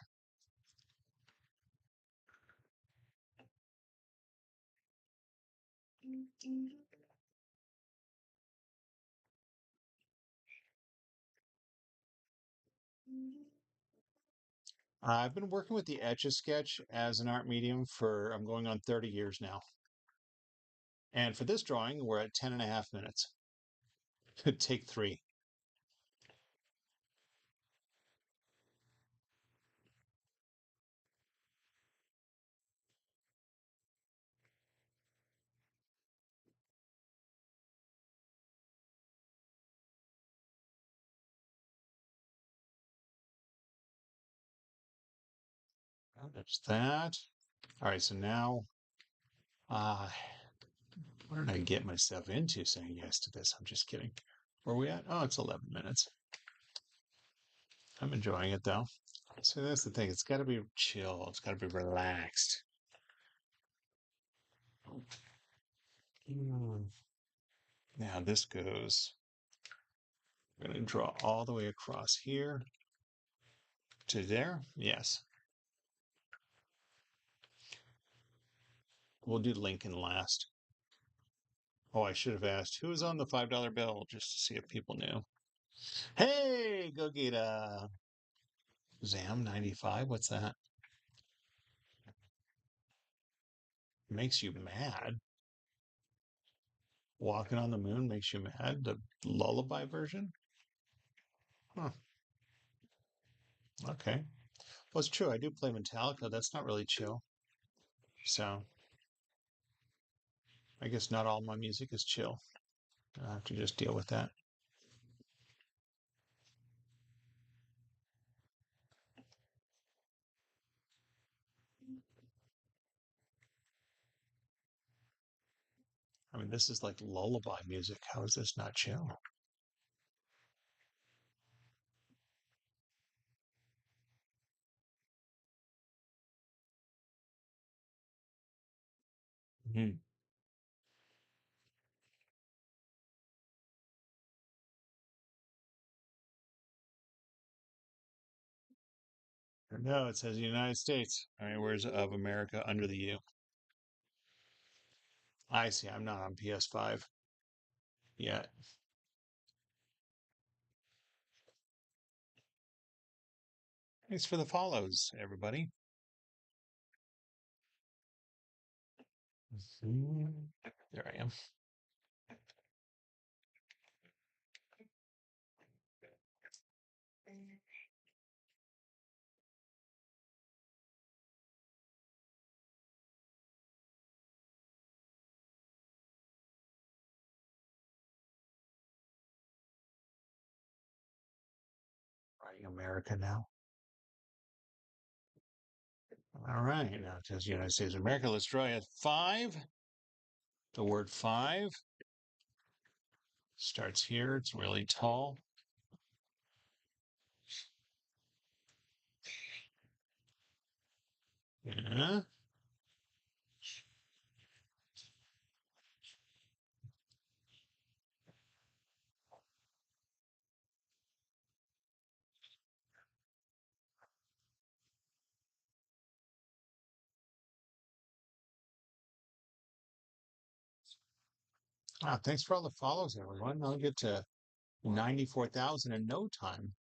I've been working with the Etch A Sketch as an art medium for, I'm going on 30 years now. And for this drawing, we're at 10 and a half minutes. Take 3. There's that. All right, so now, what did I get myself into saying yes to this? I'm just kidding. Where are we at? Oh, it's 11 minutes. I'm enjoying it though. So that's the thing. It's got to be chill. It's got to be relaxed. Now this goes. I'm going to draw all the way across here to there. Yes. We'll do Lincoln last. Oh, I should have asked who was on the $5 bill just to see if people knew. Hey, go get a Zam 95. What's that? Makes you mad. Walking on the Moon makes you mad. The lullaby version? Huh. Okay. Well, it's true. I do play Metallica. That's not really chill. So I guess not all my music is chill. I have to just deal with that. I mean, this is like lullaby music. How is this not chill? Mhm. No, it says United States. All right, where's of America under the U? I see. I'm not on PS5 yet. Thanks for the follows, everybody. There I am. Writing America now. All right, now it says United States of America. Let's try it. 5. The word 5 starts here. It's really tall. Yeah. Thanks for all the follows, everyone. I'll get to 94,000 in no time.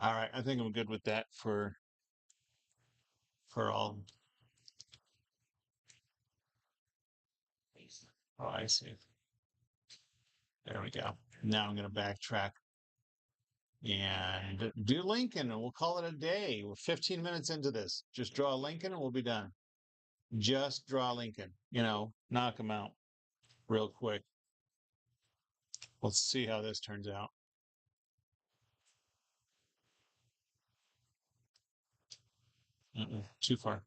All right, I think I'm good with that for all. Oh, I see. There we go. Now I'm going to backtrack and do Lincoln, and we'll call it a day. We're 15 minutes into this. Just draw Lincoln, and we'll be done. Just draw Lincoln. Knock him out real quick. Let's see how this turns out. Too far.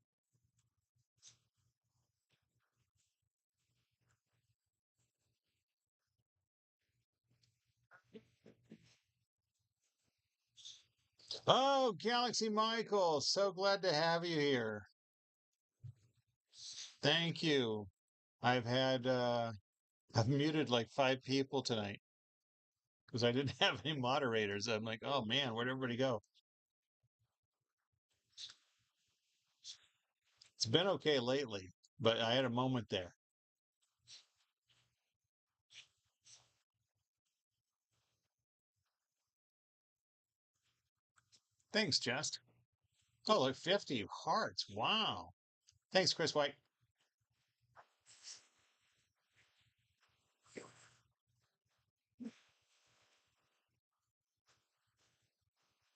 Oh, Galaxy Michael, so glad to have you here. Thank you. I've had I've muted like 5 people tonight because I didn't have any moderators. I'm like, oh man, where'd everybody go? It's been okay lately, but I had a moment there. Thanks, Just. Oh, like 50 hearts. Wow. Thanks, Chris White.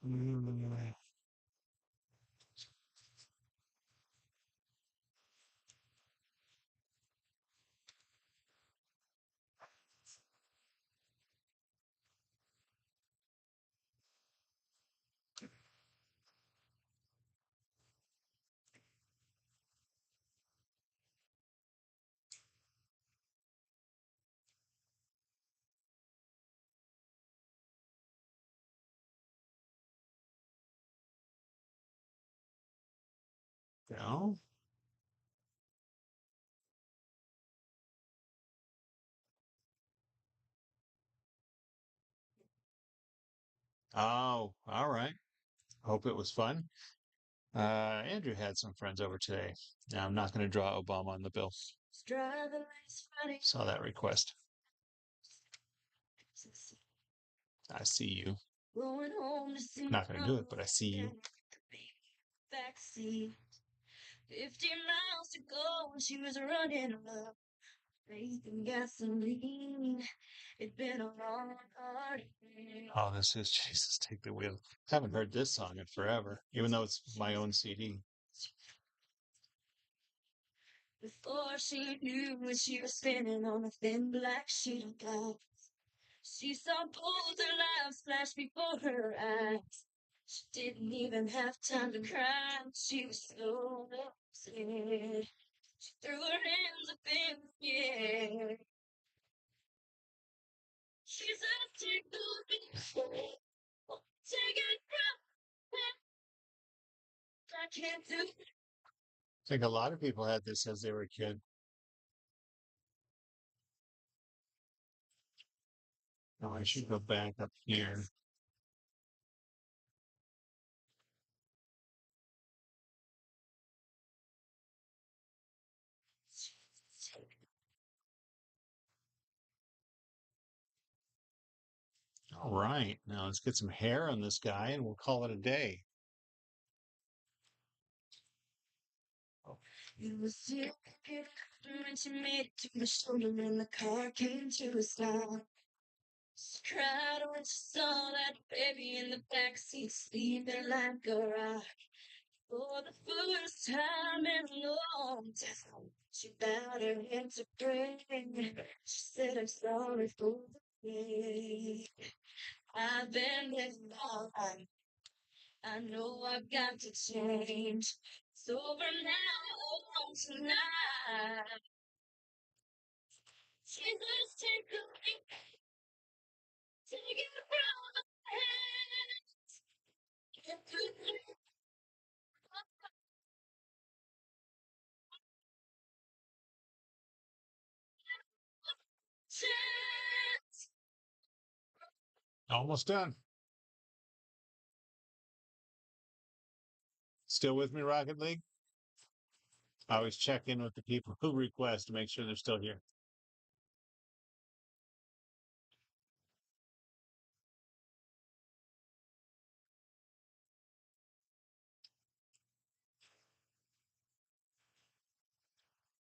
Mm, no. Oh, all right. Hope it was fun. Andrew had some friends over today. Now, I'm not going to draw Obama on the bill. Saw that request. I see you. Not going to do it, but I see you. 50 miles to go when she was running around. Faith and gasoline. It's been a long, hard day. Oh, this is Jesus Take the Wheel. Haven't heard this song in forever, even though it's my own CD. Before she knew when she was standing on a thin black sheet of glass, she saw pools of life flash before her eyes. She didn't even have time to cry. She was so upset. She threw her hands up in the air. She said, "Take the wheel, take it from me. I can't do it." I think a lot of people had this as they were a kid. Oh, I should go back up here. All right, now let's get some hair on this guy and we'll call it a day. It was you when she made it to the shoulder and the car came to a stop. She cried when she saw that baby in the backseat sleeping like a rock. For the first time in a long time, she bowed her head to pray. She said, "I'm sorry for the way I've been living my life. I know I've got to change. It's over now, tonight. Jesus, take me, take it from my hands. Get through the chance." Almost done. Still with me, Rocket League? I always check in with the people who request to make sure they're still here.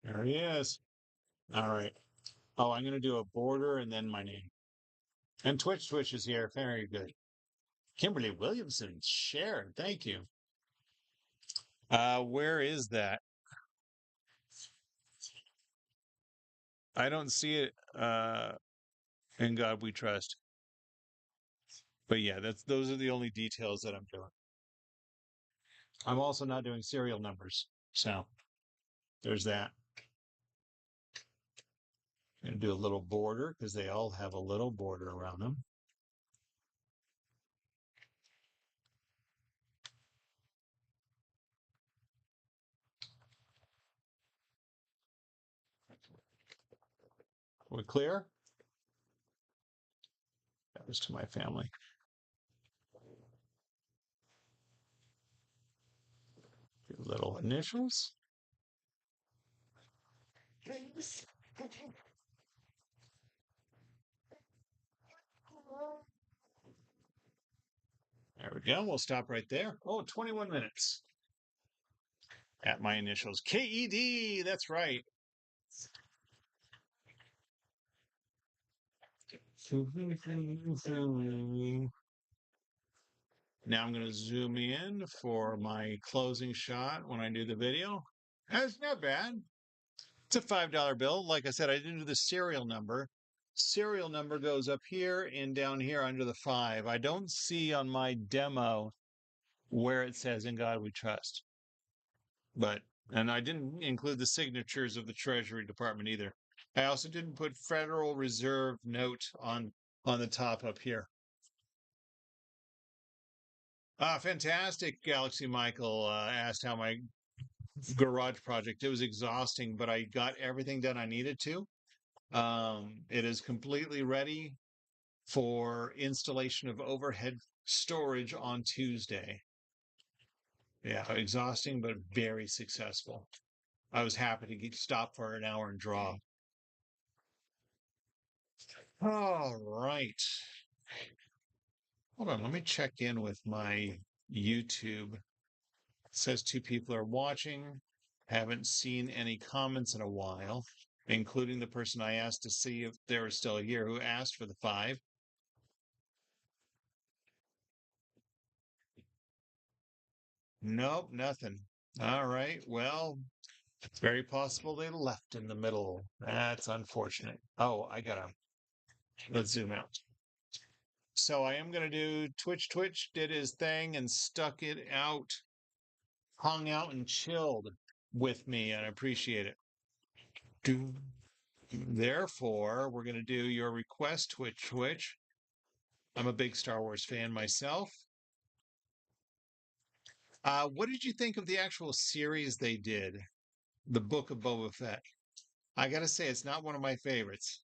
There he is. All right. Oh, I'm going to do a border and then my name. And Twitch is here. Very good. Kimberly Williamson, Sharon, thank you. Where is that? I don't see it. In God we trust. But yeah, those are the only details that I'm doing. I'm also not doing serial numbers, so there's that. I'm gonna do a little border because they all have a little border around them. We clear? That was to my family. Little initials. There we go. We'll stop right there. Oh, 21 minutes. At my initials. KED. That's right. Now I'm going to zoom in for my closing shot when I do the video. That's not bad. It's a $5 bill. Like I said, I didn't do the serial number. Serial number goes up here and down here under the 5. I don't see on my demo where it says "In God We Trust." But and I didn't include the signatures of the Treasury Department either. I also didn't put Federal Reserve note on the top up here. Fantastic. Galaxy Michael asked how my garage project. It was exhausting, but I got everything done I needed to. It is completely ready for installation of overhead storage on Tuesday. Yeah, exhausting, but very successful. I was happy to stop for an hour and draw. All right. Hold on, let me check in with my YouTube. It says 2 people are watching. Haven't seen any comments in a while. including the person I asked to see if they were still here who asked for the 5. Nope, nothing. All right. Well, it's very possible they left in the middle. That's unfortunate. Oh, let's zoom out. So I am going to do Twitch. Twitch did his thing and stuck it out, hung out and chilled with me, and I appreciate it. Therefore, we're going to do your request, Twitch. I'm a big Star Wars fan myself. What did you think of the actual series they did? The Book of Boba Fett. I got to say, it's not one of my favorites.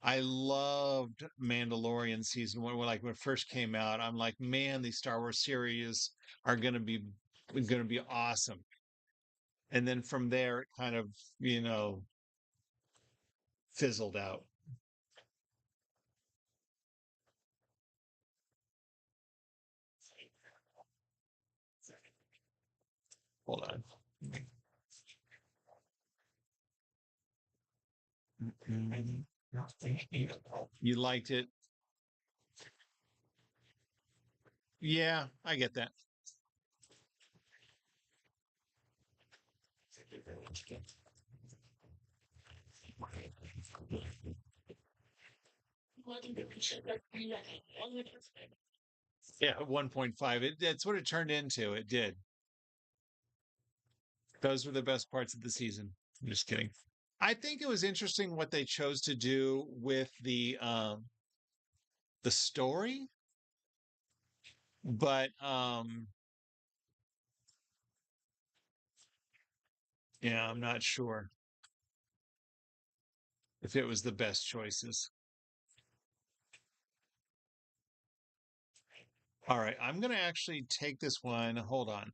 I loved Mandalorian season 1 when it first came out. I'm like, man, these Star Wars series are going to be awesome. And then from there, it kind of, fizzled out. Hold on. You liked it? Yeah, I get that. Yeah, 1.5. That's what it turned into. It did. Those were the best parts of the season. I'm just kidding. I think it was interesting what they chose to do with the story, but yeah, I'm not sure if it was the best choices. All right, I'm going to actually take this one. Hold on.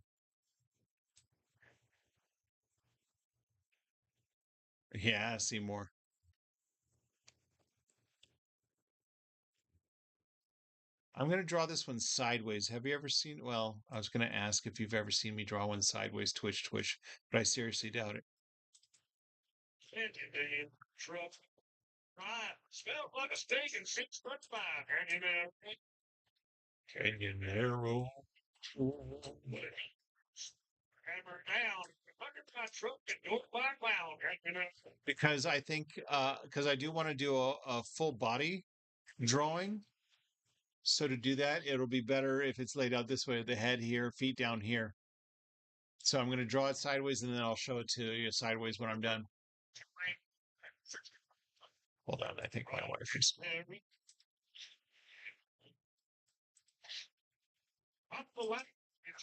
Yeah, see more. I'm going to draw this one sideways. Have you ever seen? Well, I was going to ask if you've ever seen me draw one sideways, Twitch, but I seriously doubt it. Truck. Right. Smells like a steak and 6'5". Can you narrow? Hammer down. Under my truck and go back loud. Because I think, because I do want to do a full body drawing. So to do that, it'll be better if it's laid out this way: the head here, feet down here. So I'm going to draw it sideways, and then I'll show it to you sideways when I'm done. Hold on, I think my wife is.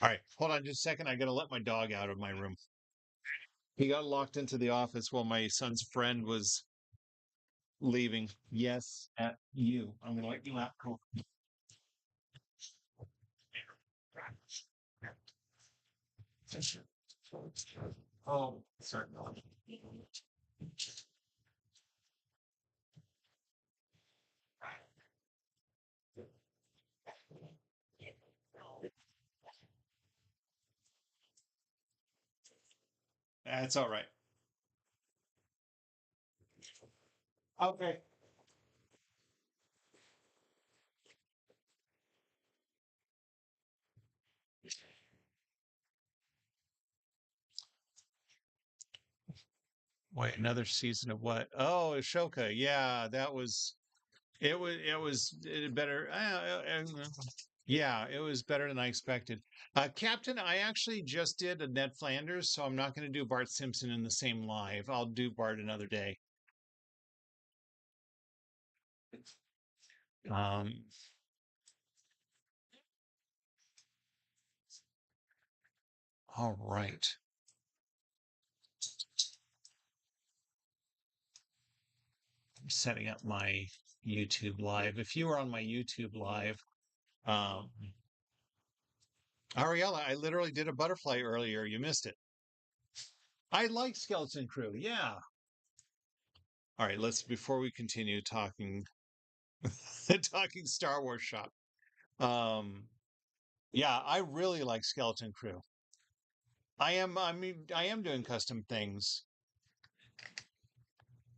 All right, hold on just a second. I got to let my dog out of my room. He got locked into the office while my son's friend was leaving. Yes, at you. I'm going to let you out. Cool. Oh, certainly. That's all right. Okay. Wait, another season of what? Oh, Ashoka. Yeah, that was it was better. Yeah, it was better than I expected. Captain, I actually just did a Ned Flanders, so I'm not going to do Bart Simpson in the same live. I'll do Bart another day. Um, all right. I'm setting up my YouTube live. If you were on my YouTube live, um, Ariella, I literally did a butterfly earlier. You missed it. I like Skeleton Crew. Yeah. All right, before we continue talking talking Star Wars shop. Yeah, I really like Skeleton Crew. I am doing custom things.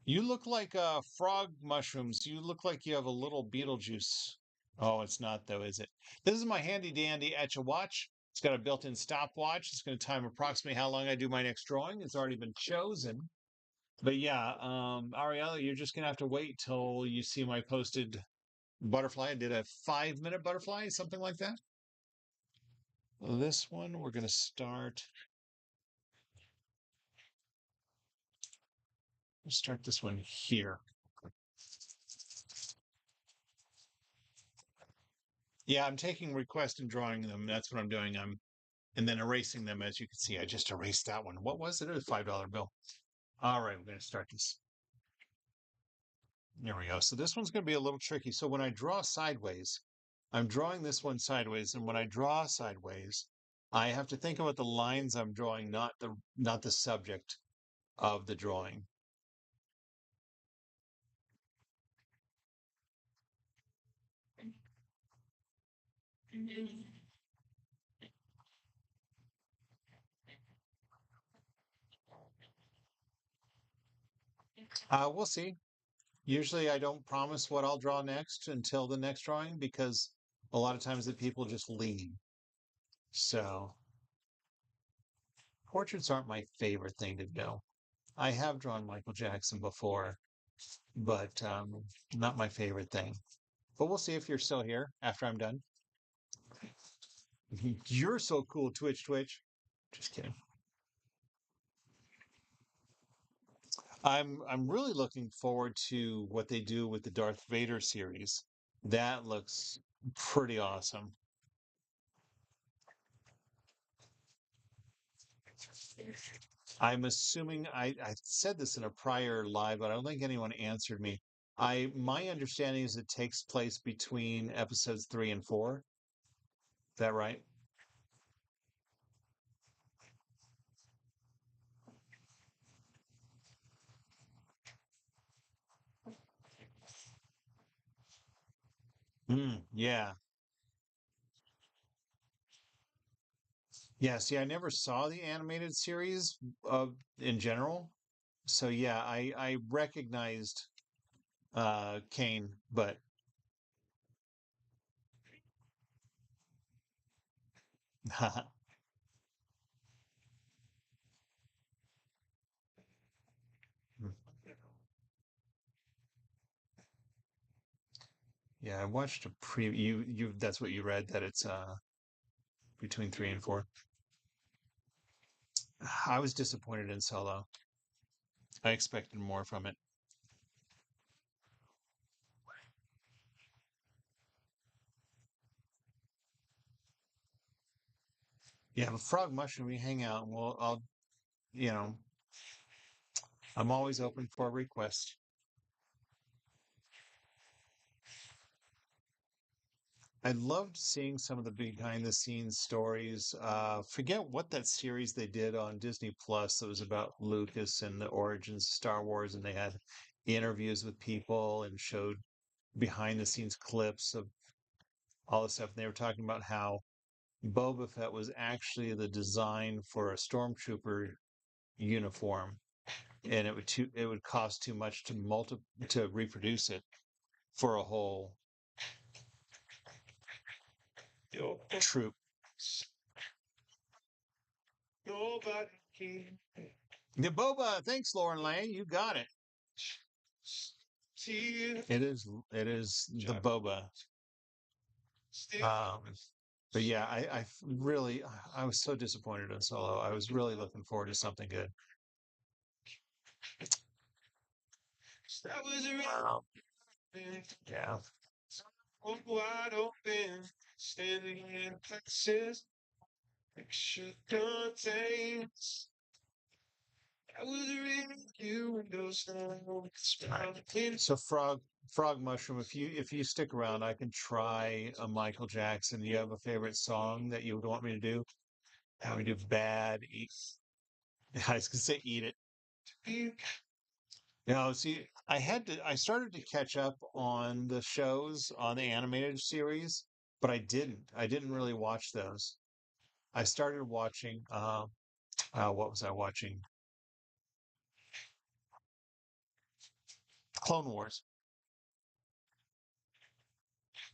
You look like frog mushrooms. You look like you have a little Beetlejuice. Oh, it's not though, is it? This is my handy dandy Etch A Watch. It's got a built-in stopwatch. It's going to time approximately how long I do my next drawing. It's already been chosen. But yeah, Ariella, you're just going to have to wait till you see my posted butterfly. I did a 5-minute butterfly, something like that. This one, we're going to start this one here. Yeah, I'm taking requests and drawing them. That's what I'm doing. And then erasing them. As you can see, I just erased that one. What was it? It was a $5 bill. All right, we're going to start this. There we go. So this one's going to be a little tricky. So when I draw sideways, I'm drawing this one sideways, and when I draw sideways, I have to think about the lines I'm drawing, not the subject of the drawing. We'll see. Usually, I don't promise what I'll draw next until the next drawing because a lot of times the people just leave. So portraits aren't my favorite thing to do. I have drawn Michael Jackson before, but not my favorite thing. But we'll see if you're still here after I'm done. You're so cool, Twitch Twitch. Just kidding. I'm really looking forward to what they do with the Darth Vader series. That looks pretty awesome. I'm assuming I said this in a prior live, but I don't think anyone answered me. My understanding is it takes place between episodes 3 and 4. Is that right? Yeah. Yeah. See, I never saw the animated series in general. So yeah, I recognized Kane, but yeah, I watched a you that's what you read that it's between 3 and 4. I was disappointed in Solo. I expected more from it. Yeah, but Frog Mushroom, we hang out. Well, you know, I'm always open for requests. I loved seeing some of the behind the scenes stories. Forget what that series they did on Disney Plus that was about Lucas and the origins of Star Wars, and they had interviews with people and showed behind the scenes clips of all the stuff. And they were talking about how Boba Fett was actually the design for a stormtrooper uniform, and it would cost too much to reproduce it for a whole troop. Nobody can The Boba, thanks, Lauren Lang. You got it. see it. It is the Boba. Um, but yeah, I was so disappointed in Solo. I was really looking forward to something good. That was around. Yeah. Wide open, standing in places, picture contains. That was really you and those smiling. So frog mushroom. If you stick around, I can try a Michael Jackson. Do you have a favorite song that you would want me to do? How we do bad? Eat. I was gonna say eat it. See, I started to catch up on the shows on the animated series, but I didn't really watch those. I started watching, what was I watching? Clone Wars.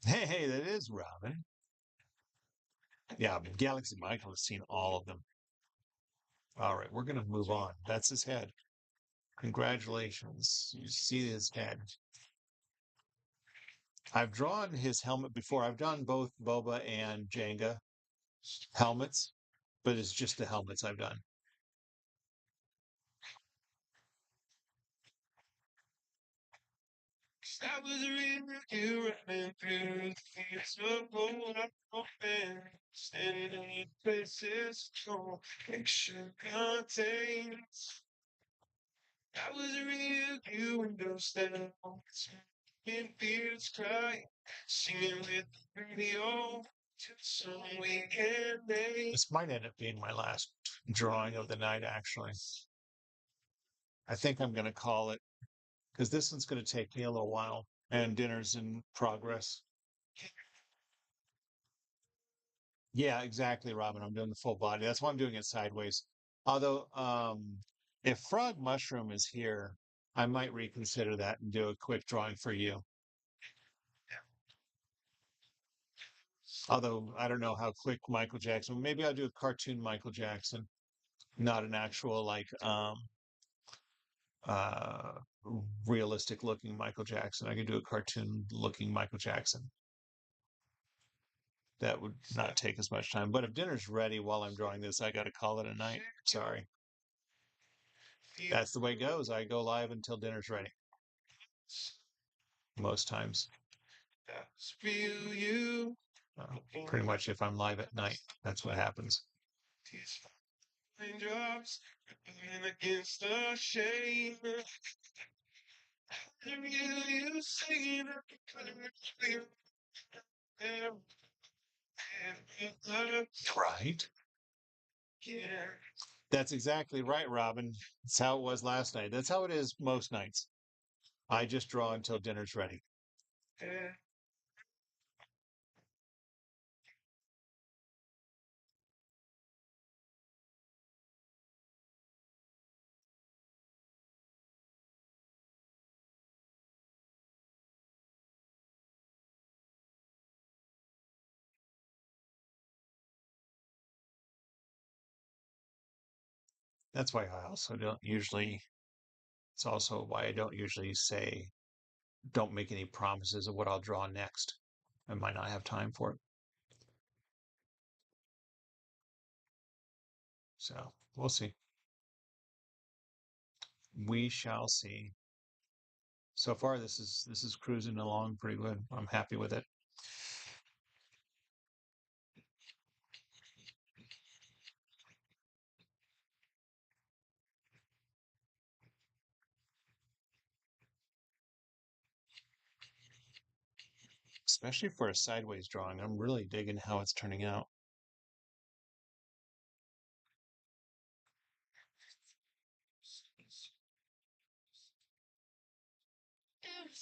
Hey, that is Robin. Yeah, Galaxy Michael has seen all of them. All right, we're going to move on. That's his head. Congratulations. You see his head. I've drawn his helmet before. I've done both Boba and Jenga helmets, but it's just the helmets I've done. I was reading you running through the fields of gold. I'm open, standing in places cold. Picture contains. I was real you and those that in fields crying, singing with the radio to the song we can name. This might end up being my last drawing of the night, actually. I think I'm going to call it because this one's going to take me a little while and dinner's in progress. Yeah, exactly, Robin. I'm doing the full body. That's why I'm doing it sideways. Although, if Frog Mushroom is here, I might reconsider that and do a quick drawing for you. Although I don't know how quick Michael Jackson. Maybe I'll do a cartoon Michael Jackson, not an actual uh realistic looking Michael Jackson. I could do a cartoon looking Michael Jackson. That would not take as much time. But if dinner's ready while I'm drawing this, I got to call it a night. Sorry. That's the way it goes. I go live until dinner's ready. Most times. Pretty much if I'm live at night, that's what happens. Raindrops against the shade. You singing Right. That's exactly right, Robin. That's how it was last night. That's how it is most nights. I just draw until dinner's ready. That's why I also don't usually, it's also why I don't usually say, don't make any promises of what I'll draw next. I might not have time for it. So we'll see. We shall see. So far, this is cruising along pretty good. I'm happy with it. Especially for a sideways drawing. I'm really digging how it's turning out.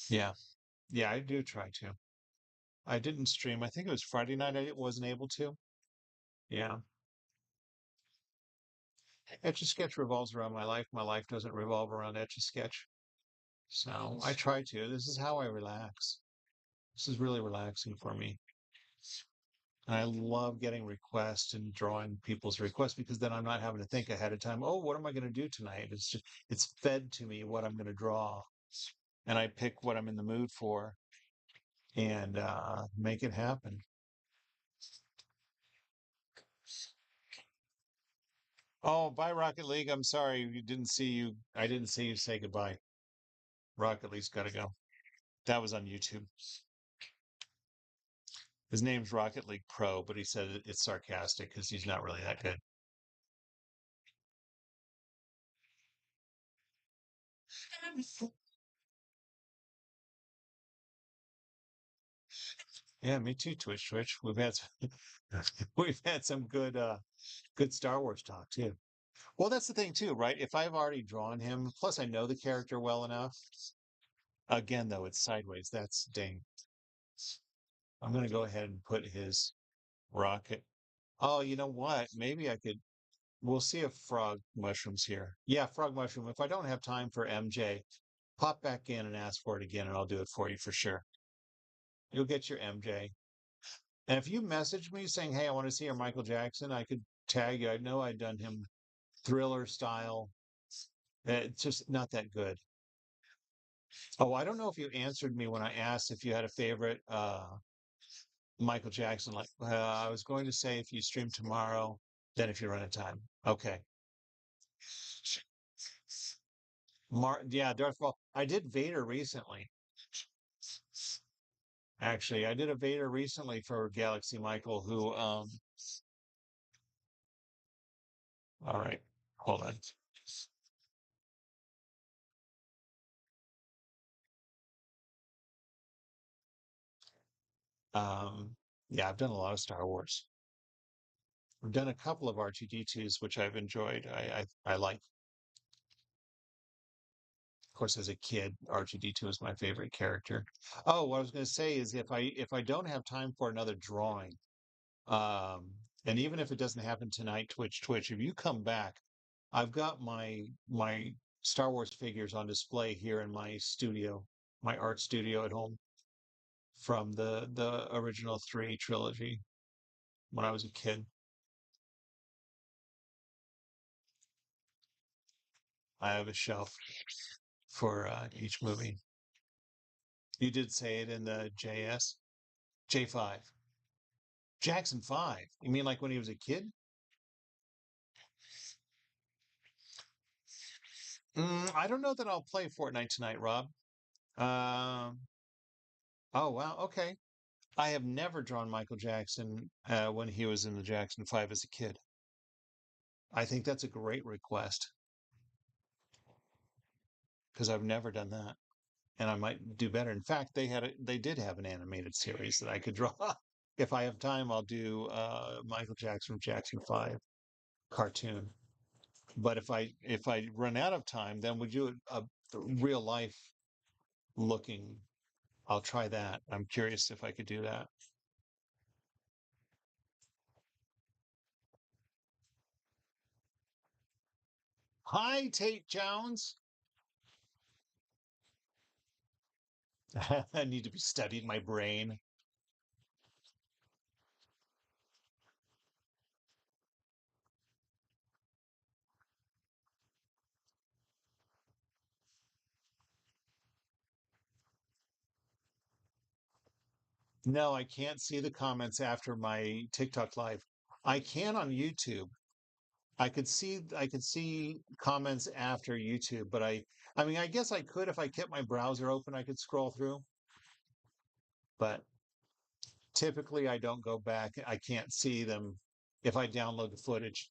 Yeah. Yeah, I do try to. I didn't stream. I think it was Friday night I wasn't able to. Yeah. Etch A Sketch revolves around my life. My life doesn't revolve around Etch A Sketch. So I try to. This is how I relax. This is really relaxing for me. And I love getting requests and drawing people's requests because then I'm not having to think ahead of time, oh, what am I going to do tonight? It's fed to me what I'm going to draw. And I pick what I'm in the mood for and make it happen. Oh, bye, Rocket League. I'm sorry you didn't see you. I didn't see you say goodbye. Rocket League's got to go. That was on YouTube. His name's Rocket League Pro, but he said it's sarcastic because he's not really that good. Yeah, me too. Twitch. We've had some good Star Wars talk too. Well, that's the thing too, right? If I've already drawn him, plus I know the character well enough. Again, though, it's sideways. That's dang. I'm gonna go ahead and put his rocket. Oh, you know what? Maybe I could. We'll see if frog mushrooms here. Yeah, frog mushroom. If I don't have time for MJ, Pop back in and ask for it again, and I'll do it for you for sure. You'll get your MJ. And if you message me saying, "Hey, I want to see your Michael Jackson," I could tag you. I know I'd done him Thriller style. It's just not that good. Oh, I don't know if you answered me when I asked if you had a favorite Michael Jackson. Like, I was going to say if you stream tomorrow, then if you run out of time. Okay. Yeah, Darth Maul. I did Vader recently. Actually, I did a Vader recently for Galaxy Michael, who, all right, hold on. Um, yeah, I've done a lot of Star Wars. I've done a couple of R2D2s, which I've enjoyed. I like. Of course, as a kid, R2D2 is my favorite character. Oh, what I was going to say is if I don't have time for another drawing, um, and even if it doesn't happen tonight, Twitch, if you come back, I've got my Star Wars figures on display here in my studio, my art studio at home from the original three trilogy when I was a kid. I have a shelf for each movie. You did say it in the J5, Jackson 5. You mean like when he was a kid? I don't know that I'll play Fortnite tonight, Rob. Um, oh wow, okay. I have never drawn Michael Jackson when he was in the Jackson 5 as a kid. I think that's a great request because I've never done that, and I might do better. In fact, they did have an animated series that I could draw. If I have time, I'll do Michael Jackson from Jackson 5 cartoon. But if I run out of time, then we do a real life looking. I'll try that. I'm curious if I could do that. Hi, Tate Jones. I need to be studying my brain. No, I can't see the comments after my TikTok live. I can on YouTube. I could see comments after YouTube, but I mean I guess I could if I kept my browser open, I could scroll through, but typically I don't go back. I can't see them if I download the footage.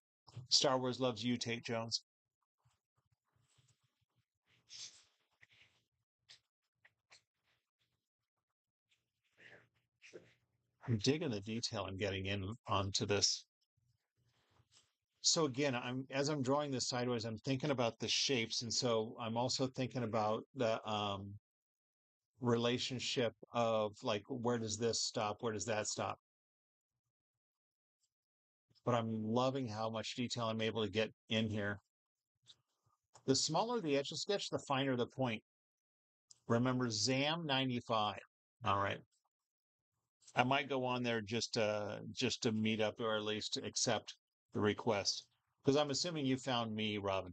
Star Wars loves you, Tate Jones. I'm digging the detail I'm getting in onto this. So again, as I'm drawing this sideways, I'm thinking about the shapes, and so I'm also thinking about the relationship of like where does this stop, where does that stop. But I'm loving how much detail I'm able to get in here. The smaller the Etch A Sketch, the finer the point. Remember ZAM 95. All right. I might go on there just to meet up or at least accept the request. Because I'm assuming you found me, Robin.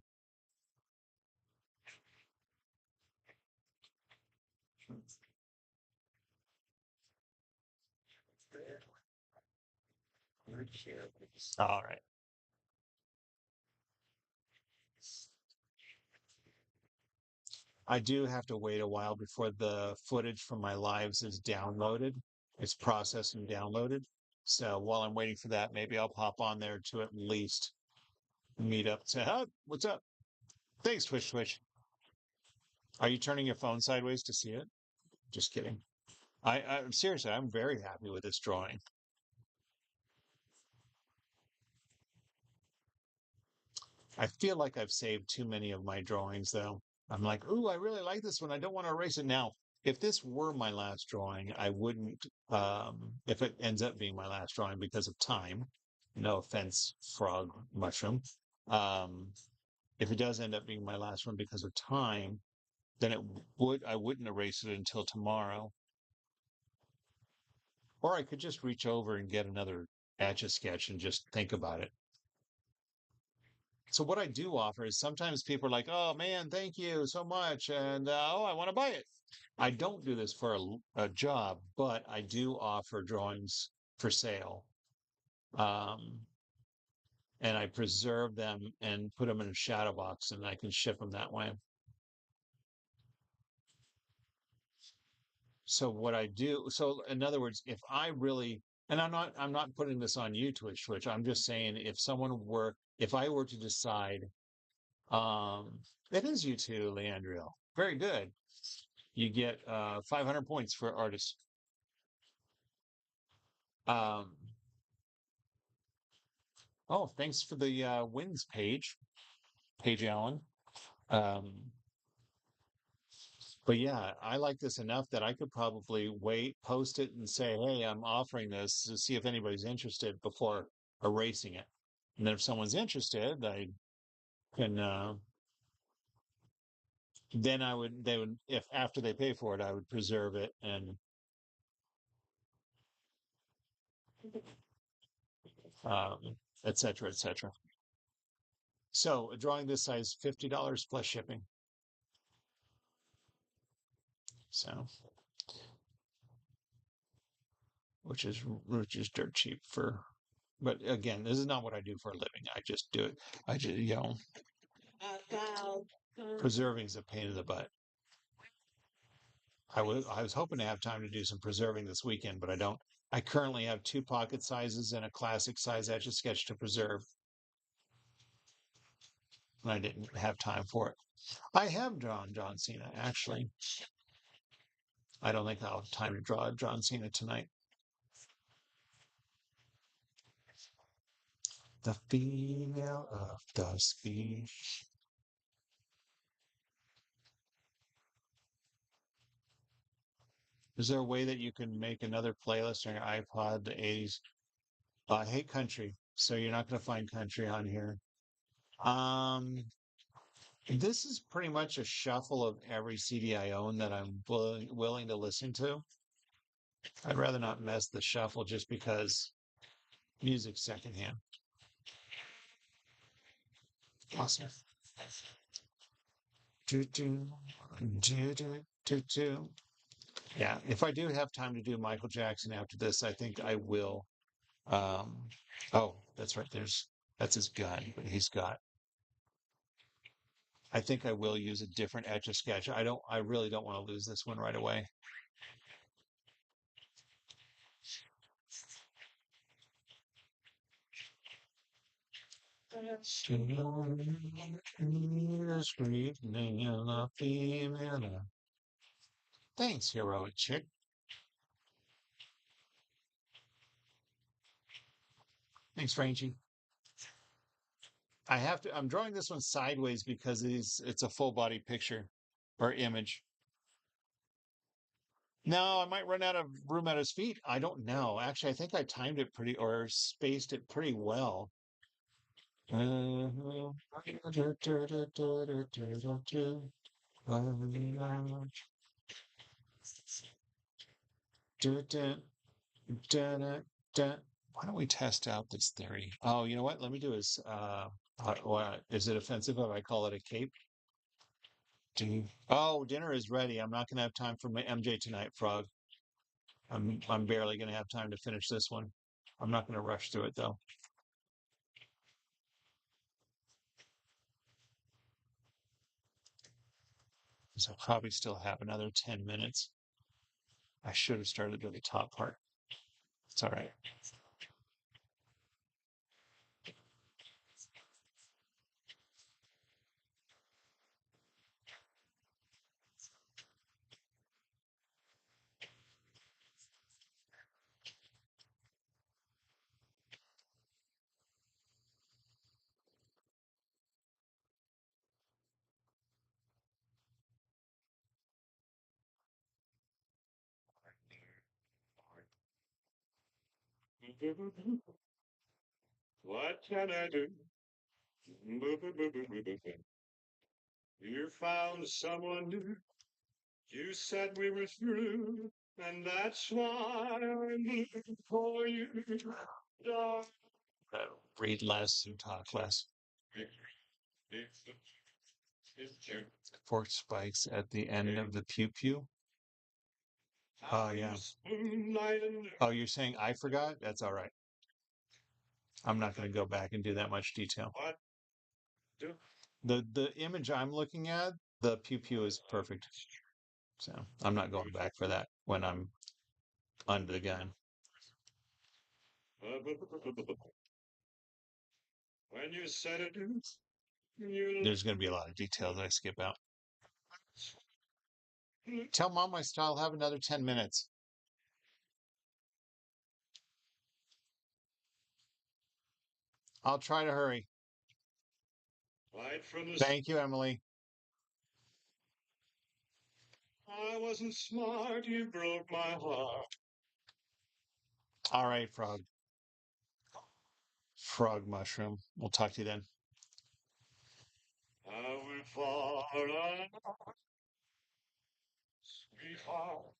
All right. I do have to wait a while before the footage from my lives is downloaded. It's processed and downloaded. So while I'm waiting for that, maybe I'll pop on there to at least meet up. Say, "Huh, what's up?" Thanks, Twitch. Are you turning your phone sideways to see it? Just kidding. I seriously, I'm very happy with this drawing. I feel like I've saved too many of my drawings, though. I'm like, ooh, I really like this one. I don't want to erase it now. If this were my last drawing, I wouldn't. If it ends up being my last drawing because of time, no offense, frog mushroom. Um, if it does end up being my last one because of time, then I wouldn't erase it until tomorrow. Or I could just reach over and get another Etch A Sketch and just think about it. So what I do offer is sometimes people are like, "Oh man, thank you so much," and "Oh, I want to buy it." I don't do this for a job, but I do offer drawings for sale, um, and I preserve them and put them in a shadow box, and I can ship them that way. So what I do, so in other words, if I really, and I'm not putting this on you, Twitch. I'm just saying, if I were to decide, um, it is you too, Leandro. Very good. You get 500 points for artist. Um, oh, thanks for the wins page, Paige Allen. Um, but yeah, I like this enough that I could probably post it, and say, "Hey, I'm offering this to see if anybody's interested," before erasing it. And then if someone's interested, I can. Then they would, if after they pay for it, I would preserve it and et cetera, et cetera. So a drawing this size, $50 plus shipping. So, which is dirt cheap for. But again, this is not what I do for a living. I just do it. I just, preserving is a pain in the butt. I was hoping to have time to do some preserving this weekend, but I don't. I currently have 2 pocket sizes and a classic size Etch A Sketch to preserve, and I didn't have time for it. I have drawn John Cena, actually. I don't think I'll have time to draw John Cena tonight. The female of the speech. Is there a way that you can make another playlist on your iPod, the 80s? I hate country, so you're not going to find country on here. Um, this is pretty much a shuffle of every CD I own that I'm willing to listen to. I'd rather not mess the shuffle just because music's secondhand. Awesome. Do, do, do, do, do, do. Yeah, if I do have time to do Michael Jackson after this, I think I will. Um, oh, that's right. That's his gun, but I think I will use a different Etch A Sketch. I really don't want to lose this one right away. Thanks, heroic chick. Thanks, Frangie. I'm drawing this one sideways because it's a full body picture or image. No, I might run out of room at his feet. I don't know. Actually, I think I timed it or spaced it pretty well. Why don't we test out this theory? Oh, you know what? Let me do is is it offensive if I call it a cape? Oh, dinner is ready. I'm not going to have time for my MJ tonight, Frog. I'm barely going to have time to finish this one. I'm not going to rush through it though. So I'll probably still have another 10 minutes. I should have started with the top part. It's all right. What can I do? You found someone new. You said we were through, and that's why I'm looking for you. Darling. Read less and talk less. Fork spikes at the end of the pew pew. Oh, yeah. Oh, you're saying I forgot? That's all right. I'm not going to go back and do that much detail. What? The image I'm looking at, the pew pew is perfect. So I'm not going back for that when I'm under the gun. When you said it, There's going to be a lot of details I skip out. Tell mom I still have another 10 minutes. I'll try to hurry. right from the Thank you, Emily. I wasn't smart, you broke my heart. All right, frog. Frog mushroom. We'll talk to you then. I will fall on sweetheart.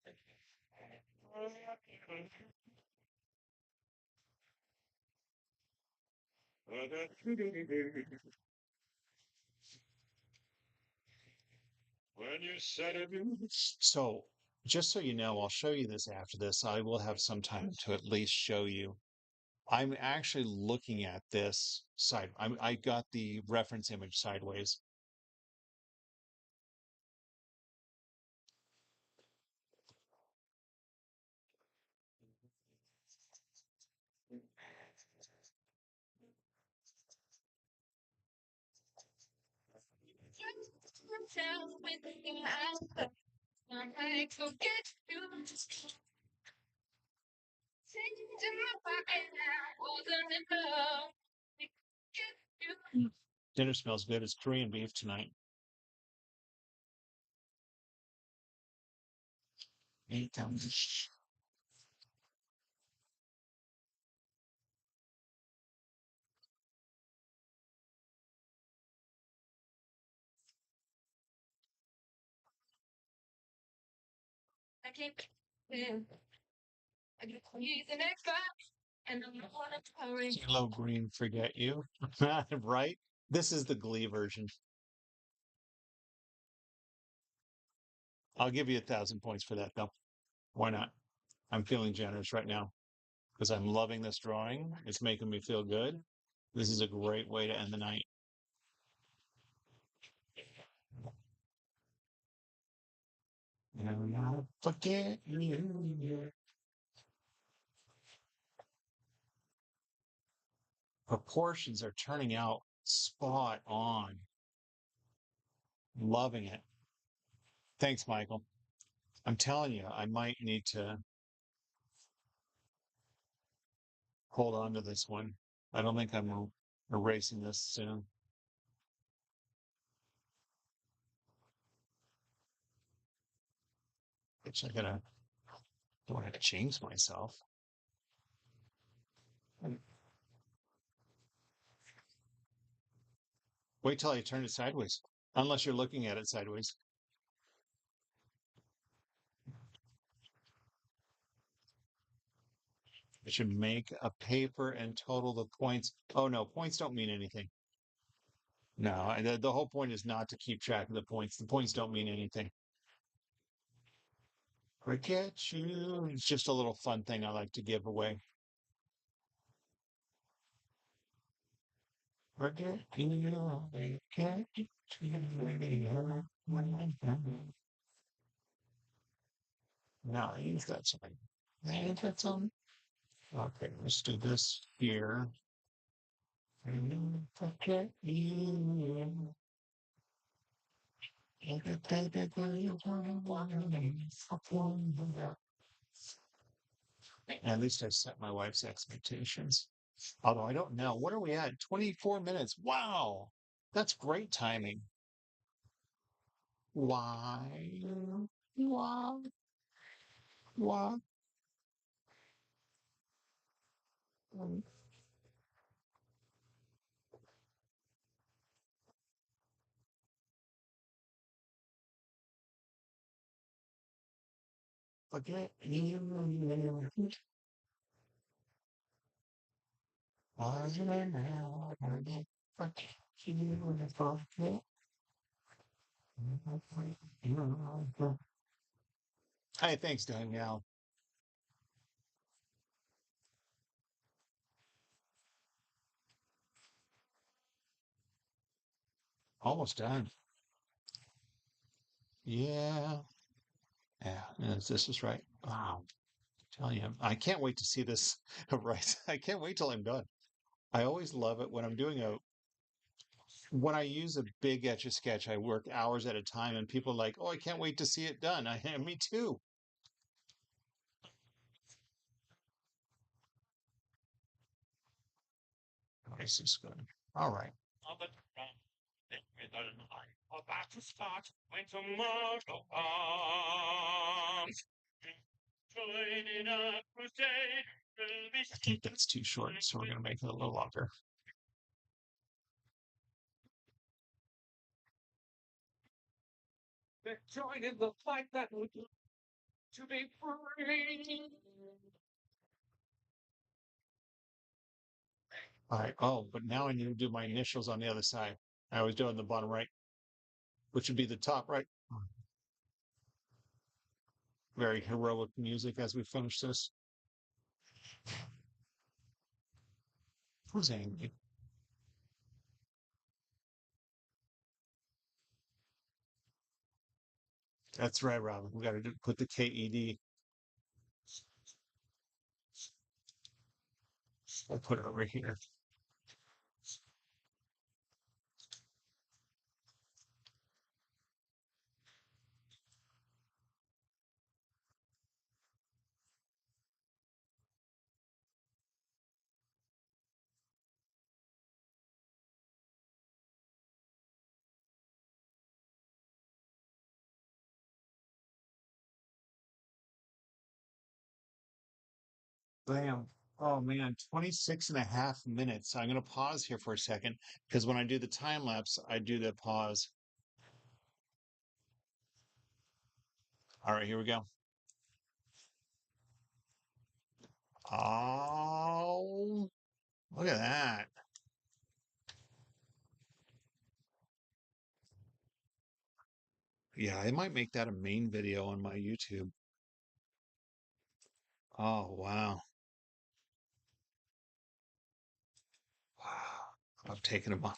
When you said it, So, just so you know, I'll show you this after this. I will have some time to at least show you. I'm actually looking at this side. I got the reference image sideways. Dinner smells good. It's Korean beef tonight. I can't. I get the next guy, and I'm on a hurry. Hello, Green, forget you. Right? This is the Glee version. I'll give you 1,000 points for that, though. Why not? I'm feeling generous right now because I'm loving this drawing. It's making me feel good. This is a great way to end the night. And I'll forget you. Proportions are turning out spot on. Loving it. Thanks, Michael. I'm telling you, I might need to hold on to this one. I don't think I'm erasing this soon. Which I gotta don't want to change myself. Wait till I turn it sideways. Unless you're looking at it sideways. I should make a paper and total the points. Oh no, points don't mean anything. No, the whole point is not to keep track of the points. The points don't mean anything. Forget you. It's just a little fun thing I like to give away. Forget you. Forget you. No, you've got something. You've got some. Okay, let's do this here. Forget you. At least I set my wife's expectations. Although I don't know. What are we at? 24 minutes. Wow. That's great timing. Why? Why? Why? forget you. Hey, thanks, Danielle. Almost done. Yeah. Yeah. This is right. Wow. Tell you, I can't wait to see this. Right. I can't wait till I'm done. I always love it when I'm doing when I use a big Etch A Sketch, I work hours at a time, and people are like, "Oh, I can't wait to see it done." Me too. This is good. All right. About to start when tomorrow comes. Joining a crusade will be I think that's too short, so we're gonna make it a little longer. joining the fight that would to be free. All right. Oh, but now I need to do my initials on the other side. I always do it on the bottom right, which would be the top right. Very heroic music as we finish this. Who's angry? That's right, Robin. We got to put the KED. I'll put it over here. Bam. Oh man, 26 and a half minutes. I'm going to pause here for a second because when I do the time lapse, I do the pause. All right, here we go. Oh, look at that. Yeah, I might make that a main video on my YouTube. Oh, wow. Wow. I've taken a month.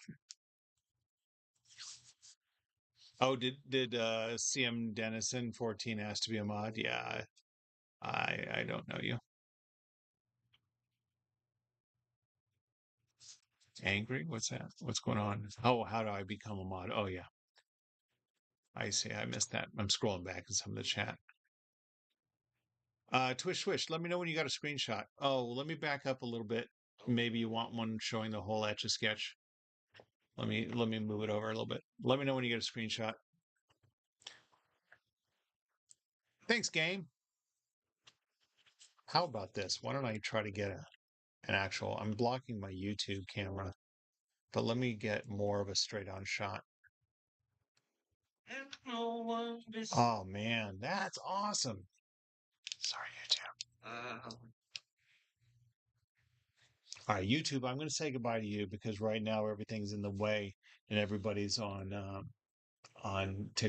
Oh, did CM Dennison 14 ask to be a mod? Yeah, I don't know you. Angry? What's that? What's going on? Oh, how do I become a mod? Oh yeah, I see. I missed that. I'm scrolling back in some of the chat. Twish Swish, let me know when you got a screenshot. Oh, let me back up a little bit. Maybe you want one showing the whole Etch A Sketch. Let me move it over a little bit. Let me know when you get a screenshot. Thanks, game. How about this? Why don't I try to get an actual? I'm blocking my YouTube camera, but let me get more of a straight on shot. Oh man, that's awesome. Sorry, YouTube. All right, YouTube, I'm going to say goodbye to you because right now everything's in the way and everybody's on TikTok.